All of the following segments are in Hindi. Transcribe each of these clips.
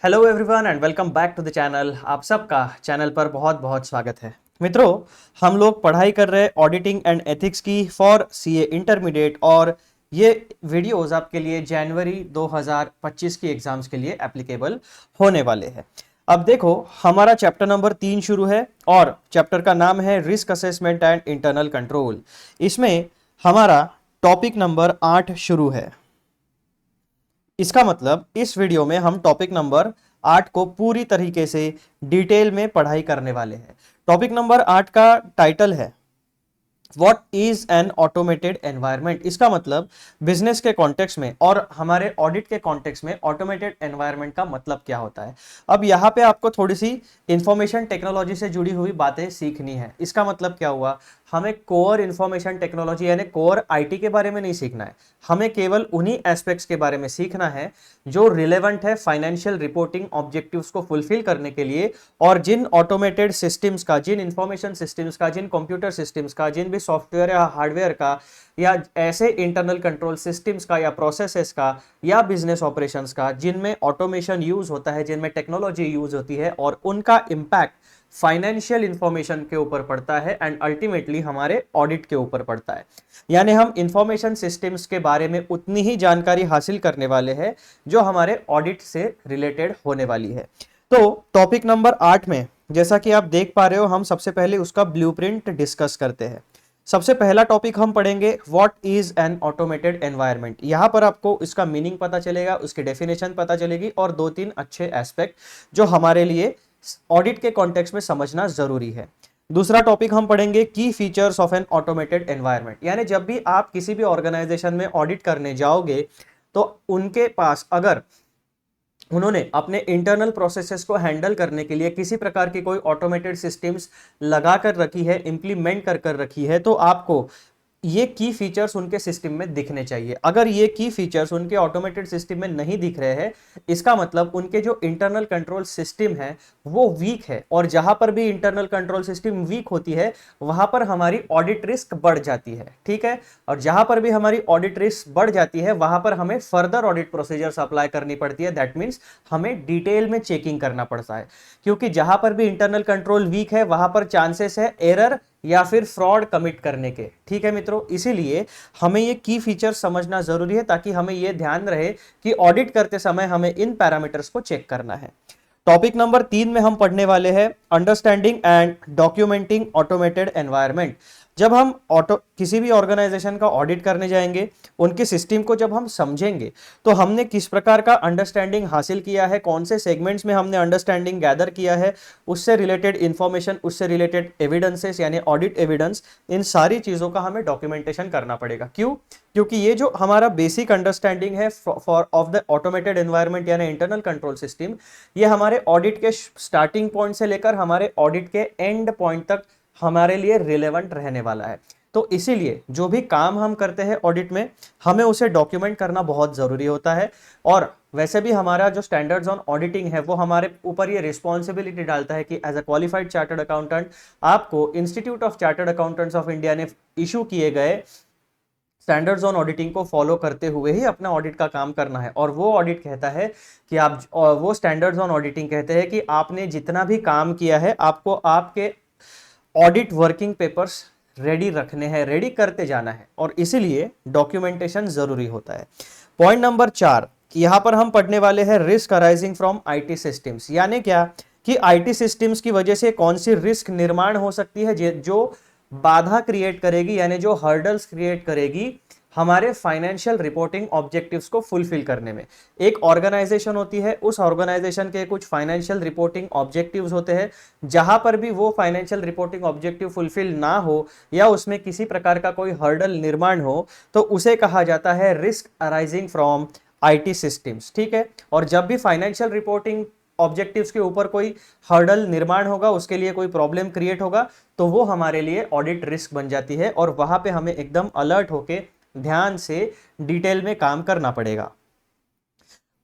Hello everyone and welcome back to the channel. आप सबका चैनल पर बहुत बहुत स्वागत है। मित्रों, हम लोग पढ़ाई कर रहे हैं ऑडिटिंग एंड एथिक्स की फॉर सीए इंटरमीडिएट और ये वीडियोस आपके लिए जनवरी 2025 की एग्जाम्स के लिए एप्लीकेबल होने वाले हैं। अब देखो, हमारा चैप्टर नंबर 3 शुरू है और चैप्टर का नाम है risk assessment and internal control. इसमें हमारा टॉपिक नंबर 8 शुरू है। इसका मतलब इस वीडियो में हम टॉपिक नंबर 8 को पूरी तरीके से डिटेल में पढ़ाई करने वाले हैं। टॉपिक नंबर 8 का टाइटल है what is an automated environment. इसका मतलब बिजनेस के कॉन्टेक्स्ट में और हमारे ऑडिट के कॉन्टेक्स्ट में ऑटोमेटेड एनवायरनमेंट का मतलब क्या होता है। अब यहाँ पे आपको थोड़ी सी इंफॉर्मेशन टेक्नोलॉजी से जुड़ी हुई बातें सीखनी है। इसका मतलब क्या हुआ, हमें कोर इंफॉर्मेशन टेक्नोलॉजी यानी कोर आईटी के बारे में नहीं सीखना है, हमें केवल उन्हीं एस्पेक्ट्स के बारे में सीखना है जो रिलेवेंट है फाइनेंशियल रिपोर्टिंग ऑब्जेक्टिव्स को फुलफिल करने के लिए। और जिन ऑटोमेटेड सिस्टम्स का, जिन इंफॉर्मेशन सिस्टम्स का, जिन कंप्यूटर सिस्टम्स का, जिन भी सॉफ्टवेयर या हार्डवेयर का या ऐसे इंटरनल कंट्रोल सिस्टम्स का या प्रोसेसेस का या बिजनेस ऑपरेशंस का जिनमें ऑटोमेशन यूज होता है, जिनमें टेक्नोलॉजी यूज होती है और उनका इंपैक्ट फाइनेंशियल इंफॉर्मेशन के ऊपर पड़ता है एंड अल्टीमेटली हमारे ऑडिट के ऊपर पड़ता है। यानी हम इंफॉर्मेशन सिस्टम्स के बारे में उतनी ही जानकारी हासिल करने वाले हैं जो हमारे ऑडिट से रिलेटेड होने वाली है। तो टॉपिक नंबर 8 में जैसा कि आप देख पा रहे हो, हम सबसे पहले उसका ब्लूप्रिंट डिस्कस करते हैं। सबसे पहला टॉपिक हम पढ़ेंगे what is an automated environment. यहां पर आपको इसका मीनिंग पता चलेगा, उसकी डेफिनेशन पता चलेगी और दो तीन अच्छे एस्पेक्ट जो हमारे लिए ऑडिट के कॉन्टेक्स्ट में समझना जरूरी है। दूसरा टॉपिक हम पढ़ेंगे की features of an automated environment. यानी जब भी आप किसी भी ऑर्गेनाइजेशन में ऑडिट करने जाओगे तो उनके पास अगर उन्होंने अपने इंटरनल प्रोसेसेस को हैंडल करने के लिए किसी प्रकार की कोई ऑटोमेटेड सिस्टम्स लगा कर रखी है, इंप्लीमेंट कर कर रखी है, तो आपको ये की फीचर्स उनके सिस्टम में दिखने चाहिए। अगर ये की फीचर्स उनके ऑटोमेटेड सिस्टम में नहीं दिख रहे हैं, इसका मतलब उनके जो इंटरनल कंट्रोल सिस्टम है वो वीक है। और जहां पर भी इंटरनल कंट्रोल सिस्टम वीक होती है वहां पर हमारी ऑडिट रिस्क बढ़ जाती है। ठीक है, और जहां पर भी हमारी ऑडिट रिस्क बढ़ जाती है वहां पर हमें फर्दर ऑडिट प्रोसीजर्स अप्लाई करनी पड़ती है। दैट मीन्स हमें डिटेल में चेकिंग करना पड़ता है, क्योंकि जहां पर भी इंटरनल कंट्रोल वीक है वहां पर चांसेस है एरर या फिर फ्रॉड कमिट करने के। ठीक है मित्रों, इसीलिए हमें ये की फीचर्स समझना जरूरी है ताकि हमें ये ध्यान रहे कि ऑडिट करते समय हमें इन पैरामीटर्स को चेक करना है। टॉपिक नंबर 3 में हम पढ़ने वाले हैं understanding and documenting automated environment. जब हम किसी भी ऑर्गेनाइजेशन का ऑडिट करने जाएंगे, उनके सिस्टम को जब हम समझेंगे तो हमने किस प्रकार का अंडरस्टैंडिंग हासिल किया है, कौन से सेगमेंट्स में हमने अंडरस्टैंडिंग गैदर किया है, उससे रिलेटेड इंफॉर्मेशन, उससे रिलेटेड एविडेंसेस यानी ऑडिट एविडेंस, इन सारी चीजों का हमें डॉक्यूमेंटेशन करना पड़ेगा। क्यों? क्योंकि ये जो हमारा बेसिक अंडरस्टैंडिंग है for of the automated environment यानी इंटरनल कंट्रोल सिस्टम, ये हमारे ऑडिट के स्टार्टिंग पॉइंट से लेकर हमारे ऑडिट के एंड पॉइंट तक हमारे लिए रिलेवेंट रहने वाला है। तो इसीलिए जो भी काम हम करते हैं ऑडिट में, हमें उसे डॉक्यूमेंट करना बहुत जरूरी होता है। और वैसे भी हमारा जो स्टैंडर्ड्स ऑन ऑडिटिंग है वो हमारे ऊपर ये रिस्पॉन्सिबिलिटी डालता है कि as a qualified chartered accountant आपको institute of chartered accountants of India ने इशू किए गए स्टैंडर्ड्स ऑन ऑडिटिंग को फॉलो करते हुए ही अपना ऑडिट का काम करना है। और वो ऑडिट कहता है कि आप, वो स्टैंडर्ड्स ऑन ऑडिटिंग कहते हैं कि आपने जितना भी काम किया है आपको आपके ऑडिट वर्किंग पेपर्स रेडी रखने हैं, रेडी करते जाना है, और इसीलिए डॉक्यूमेंटेशन जरूरी होता है। पॉइंट नंबर 4, यहां पर हम पढ़ने वाले हैं risk arising from IT systems. यानी क्या कि आईटी सिस्टम्स की वजह से कौन सी रिस्क निर्माण हो सकती है जो बाधा क्रिएट करेगी, यानी जो हर्डल्स क्रिएट करेगी हमारे फाइनेंशियल रिपोर्टिंग ऑब्जेक्टिव्स को फुलफिल करने में। एक ऑर्गेनाइजेशन होती है, उस ऑर्गेनाइजेशन के कुछ फाइनेंशियल रिपोर्टिंग ऑब्जेक्टिव्स होते हैं। जहां पर भी वो फाइनेंशियल रिपोर्टिंग ऑब्जेक्टिव फुलफिल ना हो या उसमें किसी प्रकार का कोई हर्डल निर्माण हो तो उसे कहा जाता है risk arising from IT systems. ठीक है, और जब भी फाइनेंशियल रिपोर्टिंग ऑब्जेक्टिव्स के ऊपर कोई हर्डल निर्माण होगा, उसके लिए कोई प्रॉब्लम क्रिएट होगा, तो वो हमारे लिए ऑडिट रिस्क बन जाती है और वहां पे हमें एकदम अलर्ट होके ध्यान से डिटेल में काम करना पड़ेगा।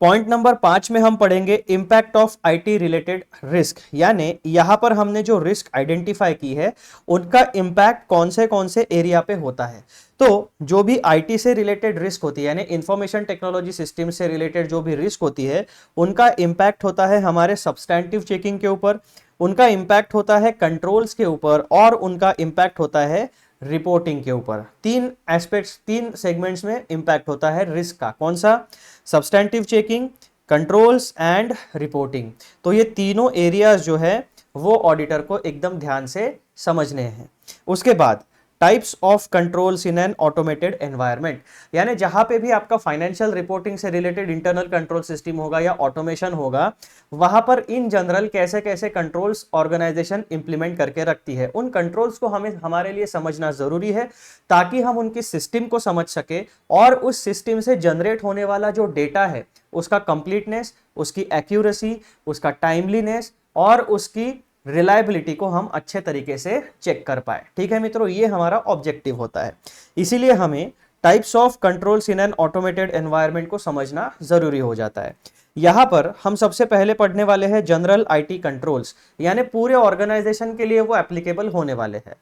पॉइंट नंबर 5 में हम पढ़ेंगे impact of IT related risk, यानी यहां पर हमने जो रिस्क आइडेंटिफाई की है उनका इंपैक्ट कौन से एरिया पे होता है। तो जो भी आईटी से रिलेटेड रिस्क होती है, यानी इंफॉर्मेशन टेक्नोलॉजी सिस्टम से रिलेटेड जो भी रिस्क होती है, उनका इंपैक्ट होता है हमारे सब्सटैंटिव चेकिंग के ऊपर, उनका इंपैक्ट होता है कंट्रोल्स के ऊपर, और उनका इंपैक्ट होता है रिपोर्टिंग के ऊपर। तीन एस्पेक्ट्स, तीन सेगमेंट्स में इंपैक्ट होता है रिस्क का। कौन सा? Substantive checking, controls and reporting. तो ये तीनों एरियाज जो है वो ऑडिटर को एकदम ध्यान से समझने हैं। उसके बाद types of controls in an automated environment, यानी जहां पे भी आपका फाइनेंशियल रिपोर्टिंग से रिलेटेड इंटरनल कंट्रोल सिस्टम होगा या ऑटोमेशन होगा, वहां पर इन जनरल कैसे कैसे कंट्रोल्स ऑर्गेनाइजेशन इंप्लीमेंट करके रखती है, उन कंट्रोल्स को हमें हमारे लिए समझना जरूरी है ताकि हम उनकी सिस्टम को समझ सके और उस सिस्टम से जनरेट होने वाला जो डेटा है उसका कंप्लीटनेस, उसकी एक्यूरेसी, उसका टाइमलीनेस और उसकी रिलायबिलिटी को हम अच्छे तरीके से चेक कर पाए। ठीक है मित्रों, ये हमारा ऑब्जेक्टिव होता है। इसीलिए हमें types of controls in an automated environment को समझना जरूरी हो जाता है। यहां पर हम सबसे पहले पढ़ने वाले हैं जनरल आईटी कंट्रोल्स, यानी पूरे ऑर्गेनाइजेशन के लिए वो एप्लीकेबल होने वाले हैं।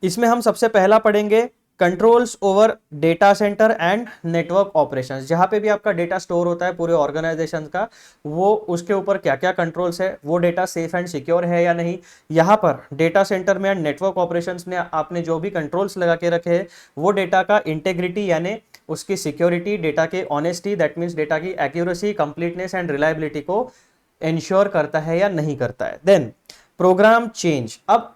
इसमें हम सबसे पहला पढ़ेंगे controls over data centre and network operations. जहां पे भी आपका डेटा स्टोर होता है पूरे ऑर्गेनाइजेशन का, वो उसके ऊपर क्या क्या कंट्रोल्स है, वो डेटा सेफ एंड सिक्योर है या नहीं। यहाँ पर डेटा सेंटर में एंड नेटवर्क ऑपरेशंस में आपने जो भी कंट्रोल्स लगा के रखे हैं वो डेटा का इंटेग्रिटी यानी उसकी सिक्योरिटी, डेटा के ऑनेस्टी, दैट मीन्स डेटा की एक्यूरेसी, कंप्लीटनेस एंड रिलायबिलिटी को इंश्योर करता है या नहीं करता है। Then program change. अब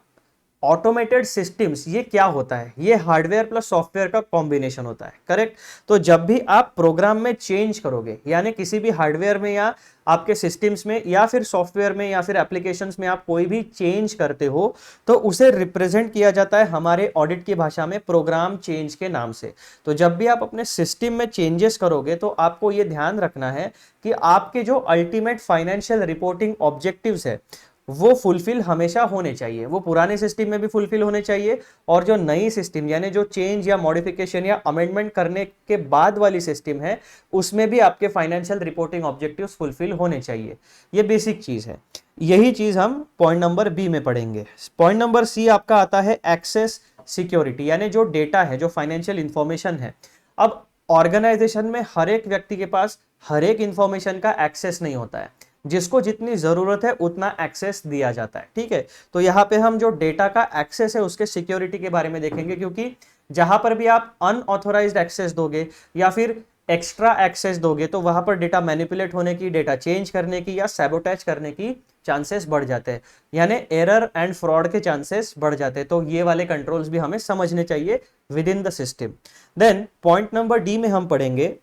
ऑटोमेटेड सिस्टम्स ये क्या होता है? ये हार्डवेयर प्लस सॉफ्टवेयर का कॉम्बिनेशन होता है, करेक्ट। तो जब भी आप प्रोग्राम में चेंज करोगे, यानी किसी भी हार्डवेयर में या आपके सिस्टम्स में या फिर सॉफ्टवेयर में या फिर एप्लीकेशंस में आप कोई भी चेंज करते हो, तो उसे रिप्रेजेंट किया जाता है हमारे ऑडिट की भाषा में प्रोग्राम चेंज के नाम से। तो जब भी आप अपने सिस्टम में चेंजेस करोगे तो आपको ये ध्यान रखना है कि आपके जो अल्टीमेट फाइनेंशियल रिपोर्टिंग ऑब्जेक्टिव्स है वो फुलफिल हमेशा होने चाहिए, वो पुराने सिस्टम में भी फुलफिल होने चाहिए और जो नई सिस्टम यानी जो चेंज या मॉडिफिकेशन या अमेंडमेंट करने के बाद वाली सिस्टम है उसमें भी आपके फाइनेंशियल रिपोर्टिंग ऑब्जेक्टिव्स फुलफिल होने चाहिए। ये बेसिक चीज है। यही चीज हम पॉइंट नंबर बी में पढ़ेंगे। पॉइंट नंबर सी आपका आता है एक्सेस सिक्योरिटी, यानी जो डेटा है, जो फाइनेंशियल इंफॉर्मेशन है। अब ऑर्गेनाइजेशन में हर एक व्यक्ति के पास हर एक इंफॉर्मेशन का एक्सेस नहीं होता है, जिसको जितनी जरूरत है उतना एक्सेस दिया जाता है। ठीक है, तो यहाँ पे हम जो डेटा का एक्सेस है उसके सिक्योरिटी के बारे में देखेंगे, क्योंकि जहां पर भी आप अनऑथोराइज्ड एक्सेस दोगे या फिर एक्स्ट्रा एक्सेस दोगे तो वहां पर डेटा मैनिपुलेट होने की, डेटा चेंज करने की या सैबोटेज करने की चांसेस बढ़ जाते हैं, यानी एरर एंड फ्रॉड के चांसेस बढ़ जाते हैं। तो ये वाले कंट्रोल्स भी हमें समझने चाहिए within the system. Then point number D में हम पढ़ेंगे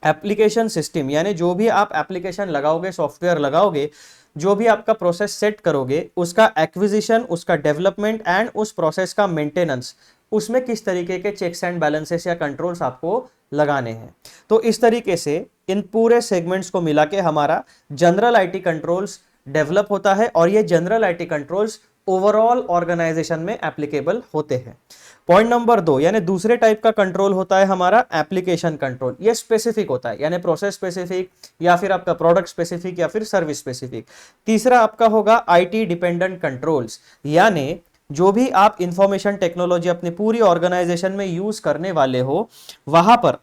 एप्लीकेशन सिस्टम, यानी जो भी आप एप्लीकेशन लगाओगे, सॉफ्टवेयर लगाओगे, जो भी आपका प्रोसेस सेट करोगे, उसका एक्विजिशन, उसका डेवलपमेंट एंड उस प्रोसेस का मेंटेनेंस, उसमें किस तरीके के चेक्स एंड बैलेंसेस या कंट्रोल्स आपको लगाने हैं। तो इस तरीके से इन पूरे सेगमेंट्स को मिला के हमारा जनरल आईटी कंट्रोल्स डेवलप होता है और ये general IT controls overall organisation में एप्लीकेबल होते हैं। पॉइंट नंबर 2 यानी दूसरे टाइप का कंट्रोल होता है हमारा एप्लीकेशन कंट्रोल। ये स्पेसिफिक होता है, यानी प्रोसेस स्पेसिफिक या फिर आपका प्रोडक्ट स्पेसिफिक या फिर सर्विस स्पेसिफिक। तीसरा आपका होगा आईटी डिपेंडेंट कंट्रोल्स, यानी जो भी आप इंफॉर्मेशन टेक्नोलॉजी अपनी पूरी ऑर्गेनाइजेशन में यूज करने वाले हो, वहां पर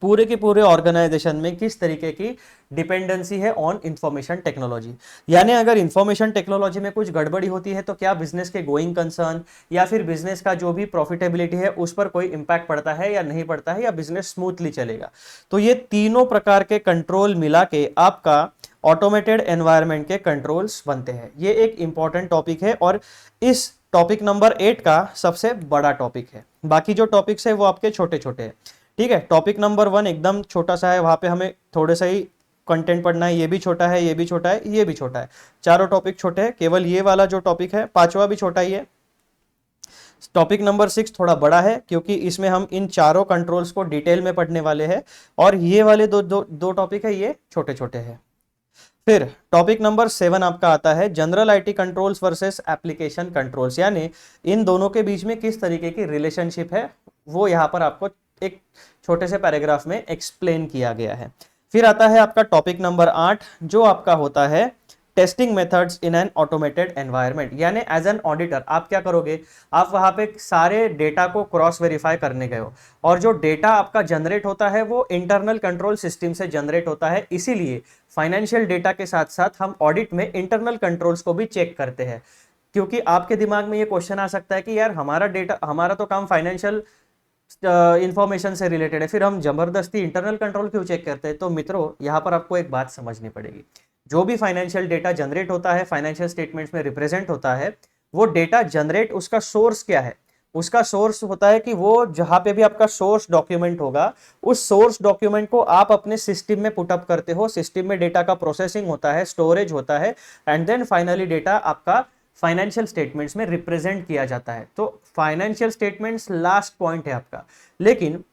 पूरे के पूरे ऑर्गेनाइजेशन में किस तरीके की डिपेंडेंसी है ऑन इंफॉर्मेशन टेक्नोलॉजी। यानी अगर इंफॉर्मेशन टेक्नोलॉजी में कुछ गड़बड़ी होती है तो क्या बिजनेस के गोइंग कंसर्न या फिर बिजनेस का जो भी प्रॉफिटेबिलिटी है उस पर कोई इंपैक्ट पड़ता है या नहीं पड़ता है, या बिजनेस स्मूथली चलेगा। तो ये तीनों प्रकार के कंट्रोल मिला के आपका ऑटोमेटेड एनवायरनमेंट के कंट्रोल्स बनते हैं। ये एक इंपॉर्टेंट टॉपिक है और इस टॉपिक नंबर 8 का सबसे बड़ा टॉपिक है। बाकी जो टॉपिक्स है वो आपके छोटे छोटे हैं। ठीक है, टॉपिक नंबर 1 एकदम छोटा सा है, वहां पे हमें थोड़े सा ही कंटेंट पढ़ना है। ये भी छोटा है, ये भी छोटा है, ये भी छोटा है, चारों टॉपिक छोटे हैं। केवल ये वाला जो टॉपिक है 5वां भी छोटा ही है। टॉपिक नंबर 6 थोड़ा बड़ा है क्योंकि इसमें हम इन चारों कंट्रोल्स को डिटेल में पढ़ने वाले हैं, और ये वाले दो टॉपिक है ये छोटे छोटे हैं। फिर टॉपिक नंबर 7 आपका आता है general IT controls versus application controls, यानी इन दोनों के बीच में किस तरीके की रिलेशनशिप है वो यहाँ पर आपको एक छोटे से पैराग्राफ में एक्सप्लेन किया गया है। फिर आता है आपका टॉपिक नंबर 8 जो आपका होता है testing methods in an automated environment, यानी एज एन ऑडिटर आप क्या करोगे, आप वहां पे सारे डेटा को क्रॉस वेरीफाई करने गए हो और जो डेटा आपका जनरेट होता है वो इंटरनल कंट्रोल सिस्टम से जनरेट होता है। इसीलिए फाइनेंशियल डेटा के साथ साथ हम ऑडिट में इंटरनल कंट्रोल्स को भी चेक करते हैं, क्योंकि आपके दिमाग में ये क्वेश्चन आ सकता है कि यार हमारा डेटा, हमारा तो काम फाइनेंशियल इंफॉर्मेशन से रिलेटेड है, फिर हम जबरदस्ती इंटरनल कंट्रोल क्यों चेक करते हैं। तो मित्रों यहाँ पर आपको एक बात समझनी पड़ेगी, जो भी फाइनेंशियल डेटा जनरेट होता है, फाइनेंशियल स्टेटमेंट्स में रिप्रेजेंट होता है, वो डेटा जनरेट, उसका सोर्स क्या है, उसका सोर्स होता है कि वो जहां पे भी आपका सोर्स डॉक्यूमेंट होगा, उस सोर्स डॉक्यूमेंट को आप अपने सिस्टम में पुटअप करते हो, सिस्टम में डेटा का प्रोसेसिंग होता है, स्टोरेज होता है, एंड देन फाइनली डेटा आपका फाइनेंशियल स्टेटमेंट्स में रिप्रेजेंट किया जाता है। तो फाइनेंशियल स्टेटमेंट्स लास्ट पॉइंट है आपका, लेकिन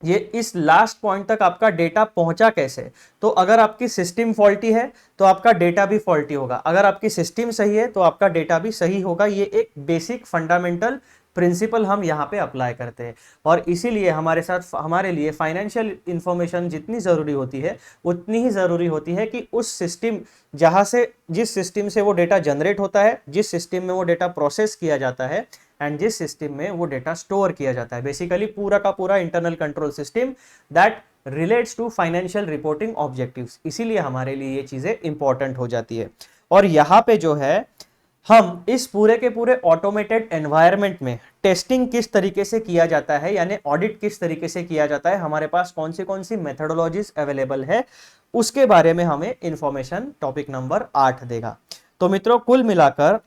ये इस लास्ट पॉइंट तक आपका डेटा पहुंचा कैसे। तो अगर आपकी सिस्टम फॉल्टी है तो आपका डेटा भी फॉल्टी होगा, अगर आपकी सिस्टम सही है तो आपका डेटा भी सही होगा। ये एक बेसिक फंडामेंटल प्रिंसिपल हम यहाँ पे अप्लाई करते हैं और इसीलिए हमारे साथ, हमारे लिए फाइनेंशियल इंफॉर्मेशन जितनी ज़रूरी होती है उतनी ही ज़रूरी होती है कि उस सिस्टम, जहाँ से, जिस सिस्टम से वो डेटा जनरेट होता है, जिस सिस्टम में वो डेटा प्रोसेस किया जाता है एंड जिस सिस्टम में वो डेटा स्टोर किया जाता है, बेसिकली पूरा का पूरा internal control system that relates to financial reporting objectives. इसीलिए हमारे लिए ये चीज़ें इंपॉर्टेंट हो जाती है। और यहाँ पे जो है हम इस पूरे के पूरे ऑटोमेटेड एनवायरनमेंट में टेस्टिंग किस तरीके से किया जाता है, यानी ऑडिट किस तरीके से किया जाता है, हमारे पास कौन सी मेथोडोलॉजीज अवेलेबल है, उसके बारे में हमें इंफॉर्मेशन टॉपिक नंबर 8 देगा। तो मित्रों कुल मिलाकर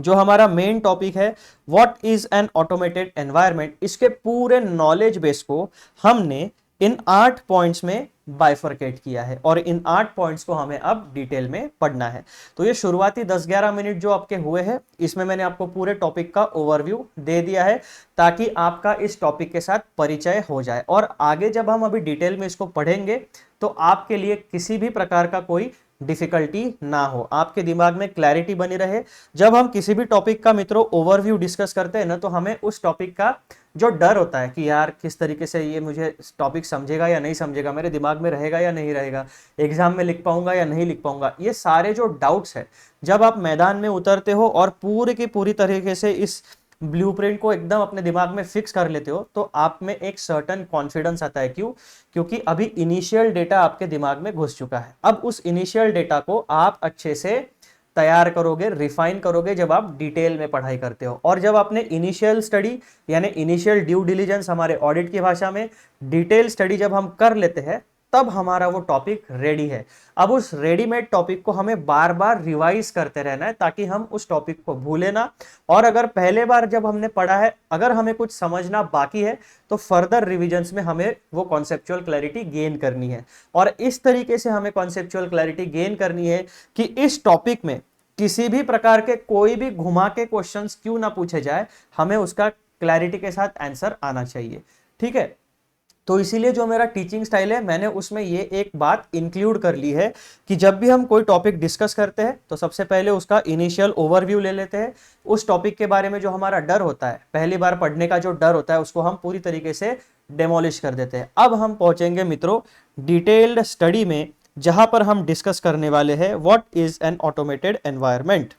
जो हमारा मेन टॉपिक है what is an automated environment, इसके पूरे नॉलेज बेस को हमने इन 8 पॉइंट्स में बाइफरकेट किया है और इन 8 पॉइंट्स को हमें अब डिटेल में पढ़ना है। तो ये शुरुआती 10-11 मिनट जो आपके हुए हैं, इसमें मैंने आपको पूरे टॉपिक का ओवरव्यू दे दिया है ताकि आपका इस टॉपिक के साथ परिचय हो जाए और आगे जब हम अभी डिटेल में इसको पढ़ेंगे तो आपके लिए किसी भी प्रकार का कोई डिफिकल्टी ना हो, आपके दिमाग में क्लैरिटी बनी रहे। जब हम किसी भी टॉपिक का मित्रों ओवरव्यू डिस्कस करते हैं ना, तो हमें उस टॉपिक का जो डर होता है कि यार किस तरीके से ये मुझे टॉपिक समझेगा या नहीं समझेगा, मेरे दिमाग में रहेगा या नहीं रहेगा, एग्जाम में लिख पाऊंगा या नहीं लिख पाऊंगा, ये सारे जो डाउट्स है, जब आप मैदान में उतरते हो और पूरे की पूरी तरीके से इस ब्लूप्रिंट को एकदम अपने दिमाग में फिक्स कर लेते हो, तो आप में एक सर्टेन कॉन्फिडेंस आता है। क्यों? क्योंकि अभी इनिशियल डेटा आपके दिमाग में घुस चुका है। अब उस इनिशियल डेटा को आप अच्छे से तैयार करोगे, रिफाइन करोगे जब आप डिटेल में पढ़ाई करते हो। और जब आपने इनिशियल स्टडी यानी इनिशियल ड्यू डिलीजेंस, हमारे ऑडिट की भाषा में डिटेल स्टडी जब हम कर लेते हैं, तब हमारा वो टॉपिक रेडी है। अब उस रेडीमेड टॉपिक को हमें बार बार रिवाइज करते रहना है ताकि हम उस टॉपिक को भूले ना। और अगर पहले बार जब हमने पढ़ा है, अगर हमें कुछ समझना बाकी है, तो फर्दर रिविजन्स में हमें वो कॉन्सेप्चुअल क्लैरिटी गेन करनी है। और इस तरीके से हमें कॉन्सेप्चुअल क्लैरिटी गेन करनी है कि इस टॉपिक में किसी भी प्रकार के कोई भी घुमा के क्वेश्चंस क्यों ना पूछे जाए, हमें उसका क्लैरिटी के साथ आंसर आना चाहिए। ठीक है, तो इसीलिए जो मेरा टीचिंग स्टाइल है, मैंने उसमें ये एक बात इंक्लूड कर ली है कि जब भी हम कोई टॉपिक डिस्कस करते हैं तो सबसे पहले उसका इनिशियल ओवरव्यू ले लेते हैं। उस टॉपिक के बारे में जो हमारा डर होता है, पहली बार पढ़ने का जो डर होता है, उसको हम पूरी तरीके से डेमोलिश कर देते हैं। अब हम पहुंचेंगे मित्रों डिटेल्ड स्टडी में, जहां पर हम डिस्कस करने वाले हैं what is an automated environment.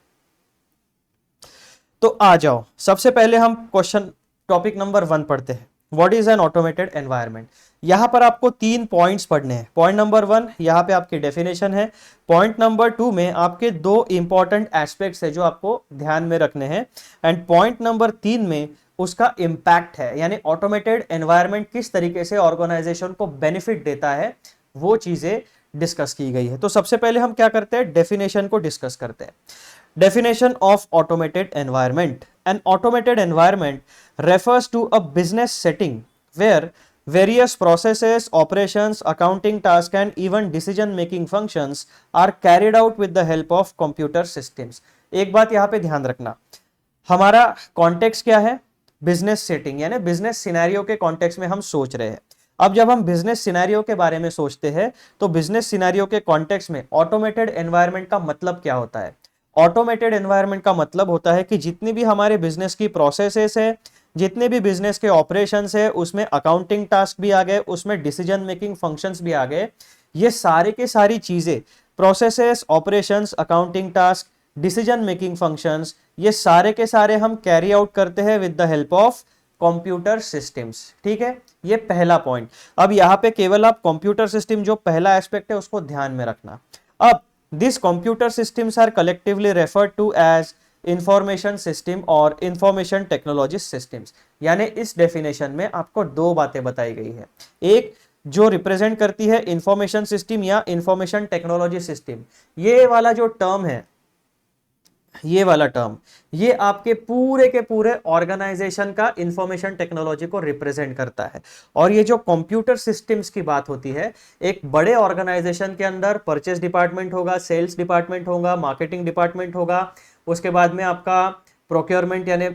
तो आ जाओ, सबसे पहले हम क्वेश्चन टॉपिक नंबर 1 पढ़ते हैं, what is an automated environment. यहां पर आपको 3 पॉइंट्स पढ़ने हैं। पॉइंट नंबर 1 यहां पे आपकी डेफिनेशन है। पॉइंट नंबर 2 में आपके 2 इंपॉर्टेंट एस्पेक्ट्स है जो आपको ध्यान में रखने हैं, एंड पॉइंट नंबर 3 में उसका इंपैक्ट है, यानी ऑटोमेटेड एनवायरनमेंट किस तरीके से ऑर्गेनाइजेशन को बेनिफिट देता है, वो चीजें डिस्कस की गई है। तो सबसे पहले हम क्या करते हैं, डेफिनेशन को डिस्कस करते हैं। Definition of automated environment. An automated environment refers to a business setting where various processes, operations, accounting tasks and even decision making functions are carried out with the help of computer systems. एक बात यहाँ पे ध्यान रखना, हमारा कॉन्टेक्स्ट क्या है, बिजनेस सेटिंग, यानी बिजनेस सिनेरियो के कॉन्टेक्स्ट में हम सोच रहे हैं। अब जब हम बिजनेस सिनेरियो के बारे में सोचते हैं तो बिजनेस सिनेरियो के कॉन्टेक्स्ट में ऑटोमेटेड एनवायरनमेंट का मतलब क्या होता है। ऑटोमेटेड एनवायरनमेंट का मतलब होता है कि जितनी भी हमारे बिजनेस की प्रोसेसेस है, जितने भी बिजनेस के ऑपरेशंस है उसमें अकाउंटिंग टास्क भी आ गए, उसमें डिसीजन मेकिंग फंक्शंस भी आ गए। ये सारे के सारी चीजें, processes, operations, accounting task, decision making functions, ये सारे के सारे हम कैरी आउट करते हैं with the help of computer systems. ठीक है, ये पहला पॉइंट। अब यहां पे केवल आप कंप्यूटर सिस्टम जो पहला एस्पेक्ट है उसको ध्यान में रखना। अब this computer systems are collectively referred to as information system और इंफॉर्मेशन टेक्नोलॉजी सिस्टम्स। यानी इस डेफिनेशन में आपको दो बातें बताई गई है, एक जो रिप्रेजेंट करती है इंफॉर्मेशन सिस्टम या इंफॉर्मेशन टेक्नोलॉजी सिस्टम, ये वाला जो टर्म है, ये वाला टर्म, ये आपके पूरे के पूरे ऑर्गेनाइजेशन का इंफॉर्मेशन टेक्नोलॉजी को रिप्रेजेंट करता है। और ये जो कंप्यूटर सिस्टम्स की बात होती है, एक बड़े ऑर्गेनाइजेशन के अंदर परचेस डिपार्टमेंट होगा, सेल्स डिपार्टमेंट होगा, मार्केटिंग डिपार्टमेंट होगा, उसके बाद में आपका प्रोक्योरमेंट यानी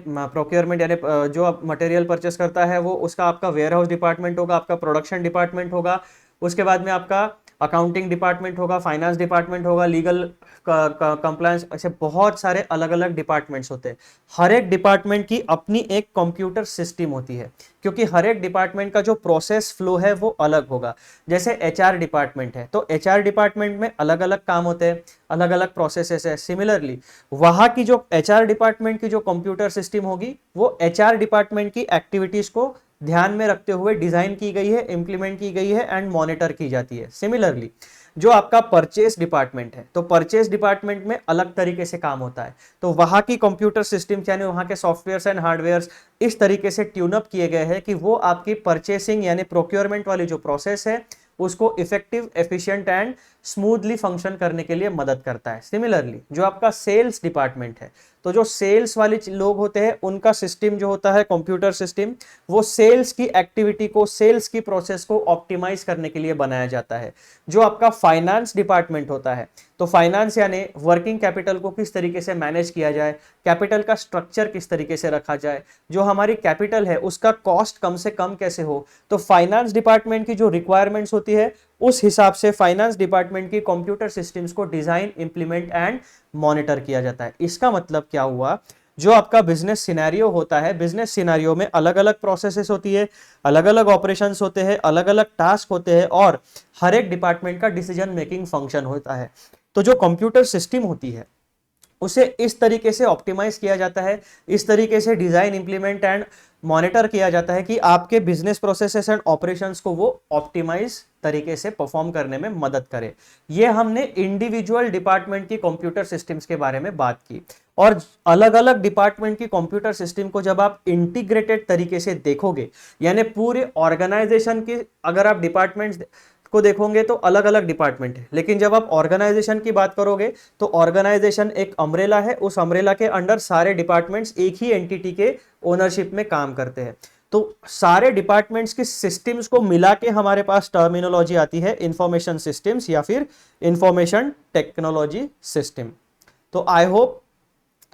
जो आप मटेरियल परचेस करता है वो उसका आपका वेयर हाउस डिपार्टमेंट होगा, आपका प्रोडक्शन डिपार्टमेंट होगा, उसके बाद में आपका अकाउंटिंग डिपार्टमेंट होगा, फाइनेंस डिपार्टमेंट होगा, लीगल कंप्लायंस, ऐसे बहुत सारे अलग अलग डिपार्टमेंट्स होते हैं। हर एक डिपार्टमेंट की अपनी एक कंप्यूटर सिस्टम होती है, क्योंकि हर एक डिपार्टमेंट का जो प्रोसेस फ्लो है वो अलग होगा। जैसे एचआर डिपार्टमेंट है तो एचआर डिपार्टमेंट में अलग अलग काम होते हैं, अलग अलग प्रोसेसेस है। सिमिलरली वहां की जो एचआर डिपार्टमेंट की जो कंप्यूटर सिस्टम होगी वो एचआर डिपार्टमेंट की एक्टिविटीज को ध्यान में रखते हुए डिजाइन की गई है, इंप्लीमेंट की गई है एंड मॉनिटर की जाती है। सिमिलरली जो आपका परचेस डिपार्टमेंट है तो परचेस डिपार्टमेंट में अलग तरीके से काम होता है, तो वहां की कंप्यूटर सिस्टम यानी वहां के सॉफ्टवेयर्स एंड हार्डवेयर्स इस तरीके से ट्यून अप किए गए हैं कि वो आपकी परचेसिंग यानी प्रोक्योरमेंट वाली जो प्रोसेस है उसको effective, efficient and smoothly function करने के लिए मदद करता है। सिमिलरली जो आपका सेल्स डिपार्टमेंट है तो जो सेल्स वाले लोग होते हैं उनका सिस्टम जो होता है कंप्यूटर सिस्टम, वो सेल्स की एक्टिविटी को, सेल्स की प्रोसेस को ऑप्टिमाइज करने के लिए बनाया जाता है। जो आपका फाइनेंस डिपार्टमेंट होता है तो फाइनेंस यानी वर्किंग कैपिटल को किस तरीके से मैनेज किया जाए, कैपिटल का स्ट्रक्चर किस तरीके से रखा जाए, जो हमारी कैपिटल है उसका कॉस्ट कम से कम कैसे हो, तो फाइनेंस डिपार्टमेंट की जो रिक्वायरमेंट्स होती है उस हिसाब से फाइनेंस डिपार्टमेंट की कंप्यूटर सिस्टम्स को डिजाइन, इंप्लीमेंट एंड मॉनिटर किया जाता है। इसका मतलब क्या हुआ, जो आपका बिजनेस सिनेरियो होता है, बिजनेस सिनेरियो में अलग अलग प्रोसेसेस होती है, अलग अलग ऑपरेशंस होते हैं, अलग अलग टास्क होते हैं और हर एक डिपार्टमेंट का डिसीजन मेकिंग फंक्शन होता है। तो जो कंप्यूटर सिस्टम होती है उसे इस तरीके से ऑप्टिमाइज किया जाता है, इस तरीके से डिजाइन, इंप्लीमेंट एंड मॉनिटर किया जाता है कि आपके बिजनेस प्रोसेसेस एंड ऑपरेशंस को वो ऑप्टिमाइज तरीके से परफॉर्म करने में मदद करे। ये हमने इंडिविजुअल डिपार्टमेंट की कंप्यूटर सिस्टम्स के बारे में बात की। और अलग अलग डिपार्टमेंट की कंप्यूटर सिस्टम को जब आप इंटीग्रेटेड तरीके से देखोगे, यानी पूरे ऑर्गेनाइजेशन की अगर आप डिपार्टमेंट्स को देखोगे तो अलग अलग डिपार्टमेंट है, लेकिन जब आप ऑर्गेनाइजेशन की बात करोगे तो ऑर्गेनाइजेशन एक अम्ब्रेला है, उस अम्ब्रेला के अंडर सारे डिपार्टमेंट्स एक ही एंटिटी के ओनरशिप में काम करते हैं। तो सारे डिपार्टमेंट्स की सिस्टम्स को मिला के हमारे पास टर्मिनोलॉजी आती है इंफॉर्मेशन सिस्टम्स या फिर इंफॉर्मेशन टेक्नोलॉजी सिस्टम। तो आई होप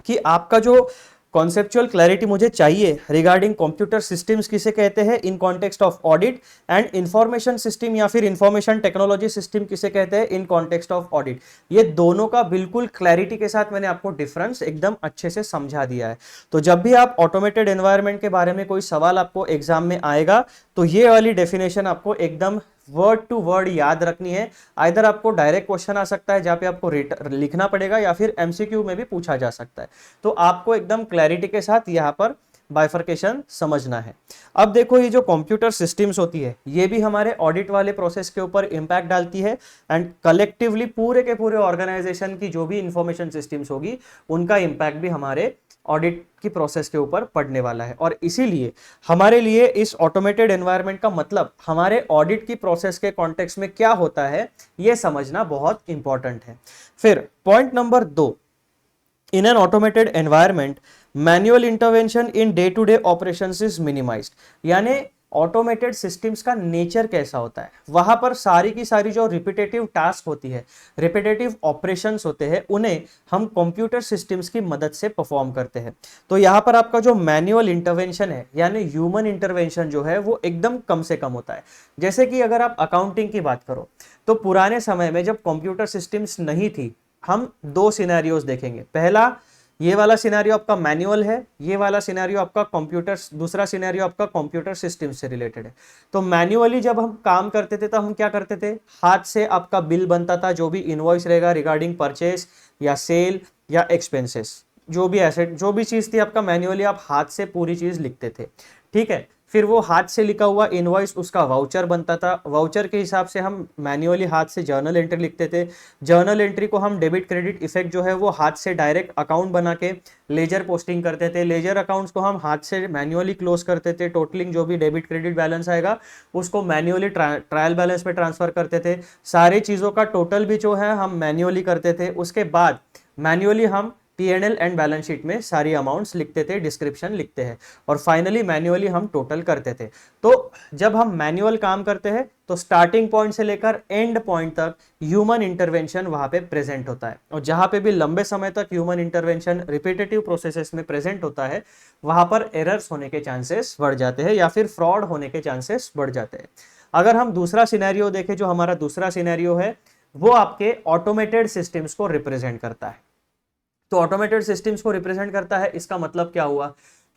कि आपका जो कॉन्सेप्चुअल क्लैरिटी मुझे चाहिए रिगार्डिंग कंप्यूटर सिस्टम्स किसे कहते हैं in context of audit, and information system या फिर इंफॉर्मेशन टेक्नोलॉजी सिस्टम किसे कहते हैं इन कॉन्टेक्स्ट ऑफ ऑडिट, ये दोनों का बिल्कुल क्लैरिटी के साथ मैंने आपको डिफरेंस एकदम अच्छे से समझा दिया है। तो जब भी आप ऑटोमेटेड एनवायरनमेंट के बारे में कोई सवाल आपको एग्जाम में आएगा तो ये वाली डेफिनेशन आपको एकदम वर्ड टू वर्ड याद रखनी है। आइदर आपको डायरेक्ट क्वेश्चन आ सकता है जहां पे आपको लिखना पड़ेगा या फिर एमसीक्यू में भी पूछा जा सकता है। तो आपको एकदम क्लैरिटी के साथ यहाँ पर बाइफर्केशन समझना है। अब देखो ये जो कंप्यूटर सिस्टम्स होती है ये भी हमारे ऑडिट वाले प्रोसेस के ऊपर इंपैक्ट डालती है एंड कलेक्टिवली पूरे के पूरे ऑर्गेनाइजेशन की जो भी इंफॉर्मेशन सिस्टम्स होगी उनका इंपैक्ट भी हमारे ऑडिट की प्रोसेस के ऊपर पड़ने वाला है। और इसीलिए हमारे लिए इस ऑटोमेटेड एनवायरनमेंट का मतलब हमारे ऑडिट की प्रोसेस के कॉन्टेक्स्ट में क्या होता है यह समझना बहुत इंपॉर्टेंट है। फिर point number 2, in an automated environment manual intervention in day to day operations is minimized। यानी ऑटोमेटेड सिस्टम्स का नेचर कैसा होता है, वहां पर सारी की सारी जो रिपीटेटिव टास्क होती है, रिपीटेटिव ऑपरेशंस होते हैं, उन्हें हम कंप्यूटर सिस्टम्स की मदद से परफॉर्म करते हैं। तो यहाँ पर आपका जो मैनुअल इंटरवेंशन है यानी ह्यूमन इंटरवेंशन जो है वो एकदम कम से कम होता है। जैसे कि अगर आप अकाउंटिंग की बात करो तो पुराने समय में जब कंप्यूटर सिस्टम्स नहीं थी, हम 2 सिनेरियोज देखेंगे। पहला, ये वाला सिनेरियो आपका मैनुअल है, ये वाला सिनेरियो आपका कंप्यूटर, दूसरा सिनेरियो आपका कंप्यूटर सिस्टम से रिलेटेड है। तो मैन्युअली जब हम काम करते थे तो हम क्या करते थे, हाथ से आपका बिल बनता था, जो भी इनवॉइस रहेगा रिगार्डिंग परचेस या सेल या एक्सपेंसेस, जो भी एसेट, जो भी चीज थी आपका, मैन्युअली आप हाथ से पूरी चीज लिखते थे, ठीक है। फिर वो हाथ से लिखा हुआ इनवॉइस, उसका वाउचर बनता था, वाउचर के हिसाब से हम मैन्युअली हाथ से जर्नल एंट्री लिखते थे, जर्नल एंट्री को हम डेबिट क्रेडिट इफेक्ट जो है वो हाथ से डायरेक्ट अकाउंट बना के लेजर पोस्टिंग करते थे, लेजर अकाउंट्स को हम हाथ से मैन्युअली क्लोज करते थे, टोटलिंग जो भी डेबिट क्रेडिट बैलेंस आएगा उसको मैन्युअली ट्रायल बैलेंस में ट्रांसफर करते थे, सारी चीज़ों का टोटल भी जो है हम मैन्युअली करते थे। उसके बाद मैन्युअली हम P&L एंड बैलेंस शीट में सारी अमाउंट्स लिखते थे, डिस्क्रिप्शन लिखते हैं, और फाइनली मैन्युअली हम टोटल करते थे। तो जब हम मैन्युअल काम करते हैं तो स्टार्टिंग पॉइंट से लेकर एंड पॉइंट तक ह्यूमन इंटरवेंशन वहां पे प्रेजेंट होता है, और जहां पे भी लंबे समय तक ह्यूमन इंटरवेंशन रिपीटेटिव प्रोसेसेस में प्रेजेंट होता है वहां पर एरर्स होने के चांसेस बढ़ जाते हैं या फिर फ्रॉड होने के चांसेस बढ़ जाते हैं। अगर हम दूसरा सिनेरियो देखें, जो हमारा दूसरा सिनेरियो है वो आपके ऑटोमेटेड सिस्टम्स को रिप्रेजेंट करता है। तो ऑटोमेटेड सिस्टम्स को रिप्रेजेंट करता है, इसका मतलब क्या हुआ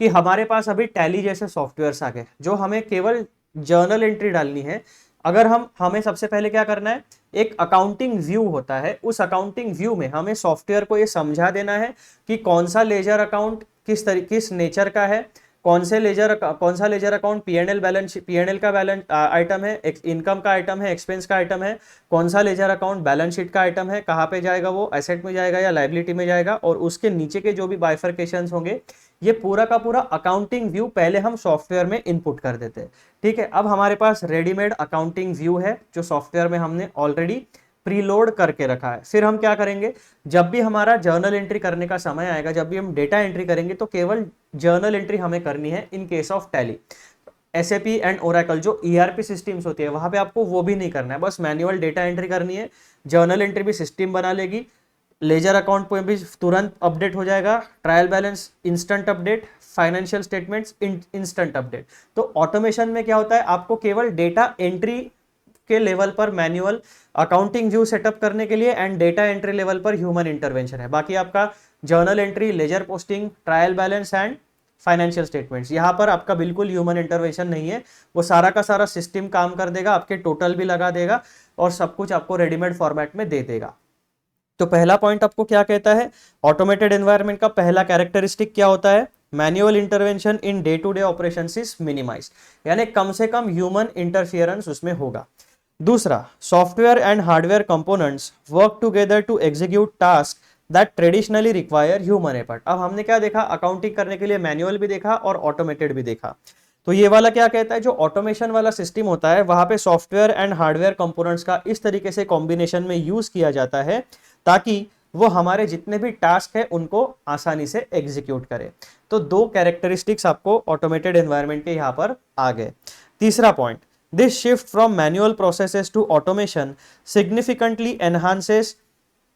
कि हमारे पास अभी टैली जैसे सॉफ्टवेयर्स आ गए जो हमें केवल जर्नल एंट्री डालनी है। अगर हमें सबसे पहले क्या करना है, एक अकाउंटिंग व्यू होता है, उस अकाउंटिंग व्यू में हमें सॉफ्टवेयर को ये समझा देना है कि कौन सा लेजर अकाउंट किस नेचर का है, कौन सा लेजर अकाउंट पीएनएल का बैलेंस आइटम है, इनकम का आइटम है, एक्सपेंस का आइटम है, कौन सा लेजर अकाउंट बैलेंस शीट का आइटम है, कहाँ पे जाएगा, वो एसेट में जाएगा या लायबिलिटी में जाएगा, और उसके नीचे के जो भी बाइफर्केशंस होंगे, ये पूरा का पूरा अकाउंटिंग व्यू पहले हम सॉफ्टवेयर में इनपुट कर देते हैं, ठीक है। अब हमारे पास रेडीमेड अकाउंटिंग व्यू है जो सॉफ्टवेयर में हमने ऑलरेडी प्रीलोड करके रखा है। फिर हम क्या करेंगे, जब भी हमारा जर्नल एंट्री करने का समय आएगा, जब भी हम डेटा एंट्री करेंगे, तो केवल जर्नल एंट्री हमें करनी है in case of tally. SAP and Oracle जो ERP सिस्टम्स होती है वहां पे आपको वो भी नहीं करना है, बस मैनुअल डेटा एंट्री करनी है, जर्नल एंट्री भी सिस्टम बना लेगी, लेजर अकाउंट पे भी तुरंत अपडेट हो जाएगा, trial balance instant update, financial statements instant update. तो ऑटोमेशन में क्या होता है, आपको केवल डेटा एंट्री के लेवल पर मैनुअल अकाउंटिंग व्यू सेटअप करने के लिए एंड डेटा एंट्री लेवल पर ह्यूमन इंटरवेंशन है, बाकी आपका journal entry, ledger posting, trial balance and financial statements, यहां पर आपका बिल्कुल ह्यूमन इंटरवेंशन नहीं है, वो सारा का सारा सिस्टम काम कर देगा, आपके टोटल भी लगा देगा और सब कुछ आपको रेडीमेड फॉर्मेट में दे देगा। तो पहला पॉइंट आपको क्या कहता है, ऑटोमेटेड एनवायरनमेंट का पहला कैरेक्टरिस्टिक क्या होता है, manual intervention in day to day operations is minimise, यानी कम से कम ह्यूमन इंटरफियरेंस उसमें होगा। दूसरा, software and hardware components work together to execute task that traditionally require human effort. अब हमने क्या देखा, अकाउंटिंग करने के लिए मैनुअल भी देखा और ऑटोमेटेड भी देखा। तो ये वाला क्या कहता है, जो ऑटोमेशन वाला सिस्टम होता है वहां पे सॉफ्टवेयर एंड हार्डवेयर कंपोनेंट्स का इस तरीके से कॉम्बिनेशन में यूज किया जाता है ताकि वो हमारे जितने भी टास्क है उनको आसानी से एग्जीक्यूट करे। तो दो कैरेक्टरिस्टिक्स आपको ऑटोमेटेड एनवायरनमेंट के यहाँ पर आ गए। तीसरा point, this shift from manual processes to automation significantly enhances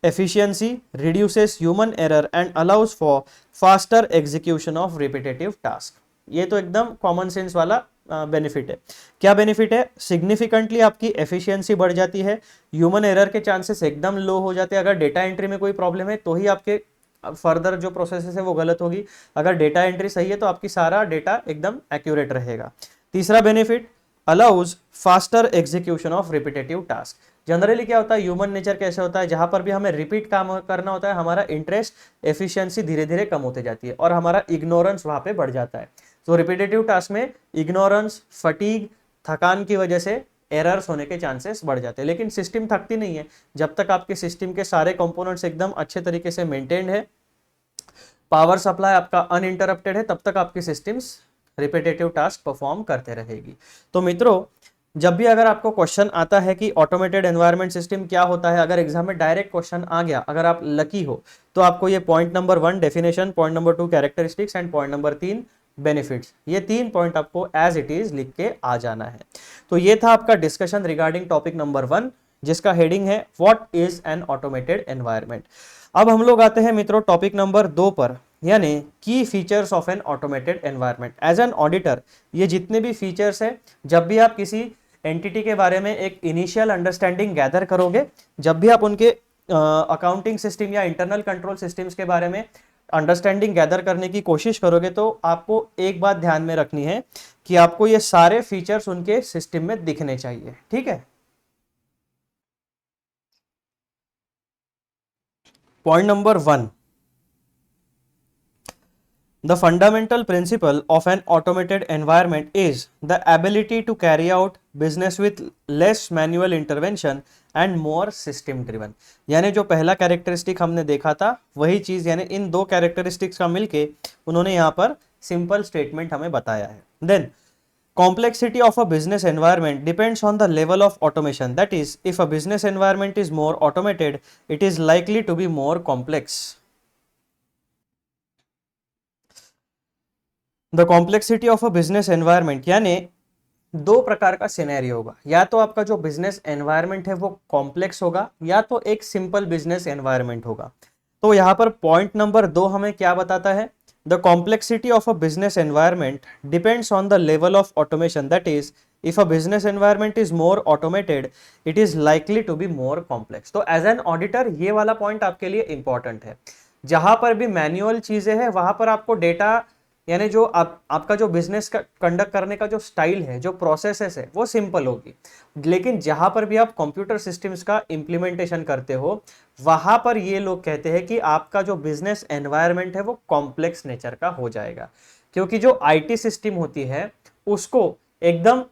efficiency, reduces human error and allows for faster execution of repetitive task। ये तो एकदम कॉमन सेंस वाला बेनिफिट है। क्या बेनिफिट है, सिग्निफिकेंटली आपकी एफिशिएंसी बढ़ जाती है, ह्यूमन एरर के चांसेस एकदम लो हो जाते हैं। अगर डेटा एंट्री में कोई प्रॉब्लम है तो ही आपके फर्दर जो प्रोसेस है वो गलत होगी, अगर डेटा एंट्री सही है तो आपकी सारा डेटा एकदम एक्यूरेट रहेगा। तीसरा benefit, allows faster execution of repetitive task. Generally क्या होता है, ह्यूमन नेचर कैसे होता है, जहां पर भी हमें रिपीट काम करना होता है हमारा इंटरेस्ट, एफिशिएंसी धीरे धीरे कम होती जाती है और हमारा इग्नोरेंस वहां पे बढ़ जाता है। तो रिपीटेटिव टास्क में इग्नोरेंस, फटीग, थकान की वजह से एरर्स होने के चांसेस बढ़ जाते हैं। लेकिन सिस्टम थकती नहीं है, जब तक आपके सिस्टम के सारे कंपोनेंट्स एकदम अच्छे तरीके से मेंटेन्ड है, पावर सप्लाई आपका अनइंटरप्टेड है, तब तक आपकी सिस्टम्स रिपीटेटिव टास्क परफॉर्म करते रहेगी। तो मित्रों, जब भी अगर आपको क्वेश्चन आता है कि ऑटोमेटेड एनवायरनमेंट सिस्टम क्या होता है, अगर एग्जाम में डायरेक्ट क्वेश्चन आ गया, अगर आप लकी हो तो आपको ये point number 1 definition, point number 2 characteristics and point number 3 benefits, ये 3 पॉइंट आपको एज इट इज लिख के आ जाना है। तो ये था आपका डिस्कशन रिगार्डिंग टॉपिक नंबर 1 जिसका हेडिंग है what is an automated environment. अब हम लोग आते हैं मित्रों टॉपिक नंबर 2 पर, यानी key features of an automated environment. As an auditor ये जितने भी फीचर्स है, जब भी आप किसी एंटिटी के बारे में एक इनिशियल अंडरस्टैंडिंग गैदर करोगे, जब भी आप उनके अकाउंटिंग सिस्टम या इंटरनल कंट्रोल सिस्टम्स के बारे में अंडरस्टैंडिंग गैदर करने की कोशिश करोगे तो आपको एक बात ध्यान में रखनी है कि आपको ये सारे फीचर्स उनके सिस्टम में दिखने चाहिए, ठीक है। Point number 1, the fundamental principle of an automated environment is the ability to carry out business with less manual intervention and more system driven। यानी जो पहला कैरेक्टरिस्टिक हमने देखा था वही चीज, यानी इन दो कैरेक्टरिस्टिक्स का मिलके उन्होंने यहाँ पर सिंपल स्टेटमेंट हमें बताया है। Then complexity of a business environment depends on the level of automation, that is if a business environment is more automated it is likely to be more complex। The complexity of a business environment, यानी दो प्रकार का सिनेरियो होगा, या तो आपका जो बिजनेस एनवायरनमेंट है वो कॉम्प्लेक्स होगा या तो एक सिंपल बिजनेस एनवायरनमेंट होगा। तो यहाँ पर पॉइंट नंबर 2 हमें क्या बताता है, the complexity of a business environment depends on the level of automation, that is if a business environment is more automated it is likely to be more complex. तो एज एन ऑडिटर ये वाला पॉइंट आपके लिए इंपॉर्टेंट है। जहां पर भी मैनुअल चीजें हैं वहां पर आपको डेटा, यानी जो आपका जो बिजनेस का कंडक्ट करने का जो स्टाइल है, जो प्रोसेसेस है वो सिंपल होगी। लेकिन जहां पर भी आप कंप्यूटर सिस्टम्स का इंप्लीमेंटेशन करते हो वहां पर ये लोग कहते हैं कि आपका जो बिजनेस एनवायरनमेंट है वो कॉम्प्लेक्स नेचर का हो जाएगा, क्योंकि जो आईटी सिस्टम होती है उसको एकदम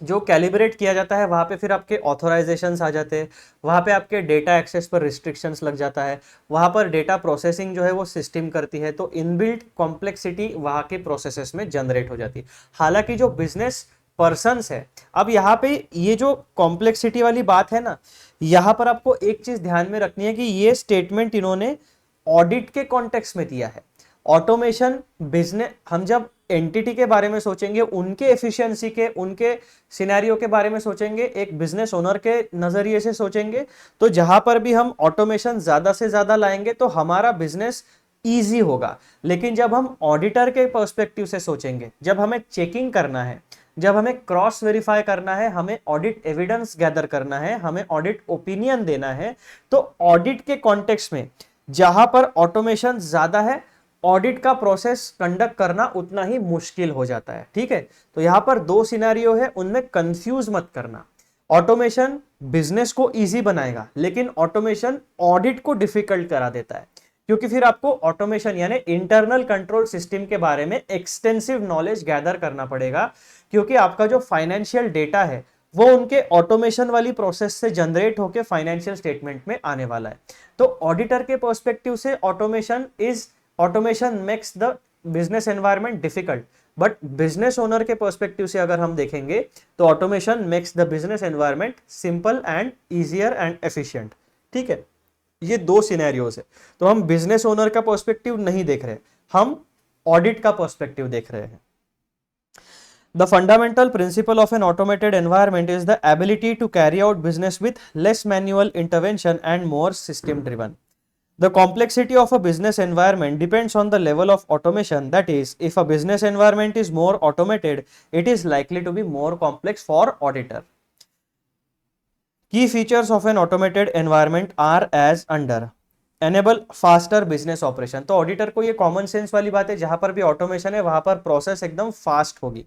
जो कैलिब्रेट किया जाता है वहां पे फिर आपके ऑथोराइजेशंस आ जाते हैं, वहां पे आपके डेटा एक्सेस पर रिस्ट्रिक्शंस लग जाता है, वहां पर डेटा प्रोसेसिंग जो है वो सिस्टम करती है, तो इनबिल्ट कॉम्प्लेक्सिटी वहां के प्रोसेसेस में जनरेट हो जाती है। हालांकि जो बिजनेस पर्सन्स है, अब यहाँ पे ये जो कॉम्प्लेक्सिटी वाली बात है ना, यहाँ पर आपको एक चीज ध्यान में रखनी है कि ये स्टेटमेंट इन्होंने ऑडिट के कॉन्टेक्स्ट में दिया है। ऑटोमेशन बिजनेस, हम जब एंटिटी के बारे में सोचेंगे, उनके एफिशिएंसी के, उनके सिनेरियो के बारे में सोचेंगे, एक बिजनेस ओनर के नजरिए से सोचेंगे, तो जहां पर भी हम ऑटोमेशन ज्यादा से ज्यादा लाएंगे तो हमारा बिजनेस इजी होगा। लेकिन जब हम ऑडिटर के पर्सपेक्टिव से सोचेंगे, जब हमें चेकिंग करना है, जब हमें क्रॉस वेरीफाई करना है, हमें ऑडिट एविडेंस गैदर करना है, हमें ऑडिट ओपिनियन देना है, तो ऑडिट के कॉन्टेक्स्ट में जहां पर ऑटोमेशन ज्यादा है ऑडिट का प्रोसेस कंडक्ट करना उतना ही मुश्किल हो जाता है, ठीक है। तो यहां पर दो सिनेरियो है, उनमें कंफ्यूज मत करना। ऑटोमेशन बिजनेस को इजी बनाएगा लेकिन ऑटोमेशन ऑडिट को डिफिकल्ट करा देता है, क्योंकि फिर आपको ऑटोमेशन यानी इंटरनल कंट्रोल सिस्टम के बारे में एक्सटेंसिव नॉलेज गैदर करना पड़ेगा, क्योंकि आपका जो फाइनेंशियल डेटा है वो उनके ऑटोमेशन वाली प्रोसेस से जनरेट होकर फाइनेंशियल स्टेटमेंट में आने वाला है। तो ऑडिटर के पर्सपेक्टिव से automation makes the business environment difficult, but business owner के पर्सपेक्टिव से अगर हम देखेंगे तो automation makes the business environment simple and easier and efficient, ठीक है। ये दो सिनेरियोज है, तो हम बिजनेस ओनर का पर्सपेक्टिव नहीं देख रहे, हम ऑडिट का पर्सपेक्टिव देख रहे हैं। The fundamental principle of an automated environment is the ability to carry out business with less manual intervention and more system driven. The complexity of a business environment depends on the level of automation, that is, if a business environment is more automated, it is likely to be more complex for auditor. Key features of an automated environment are as under. Enable faster business operation, तो ऑडिटर को ये कॉमन सेंस वाली बात है, जहां पर भी ऑटोमेशन है वहां पर प्रोसेस एकदम फास्ट होगी।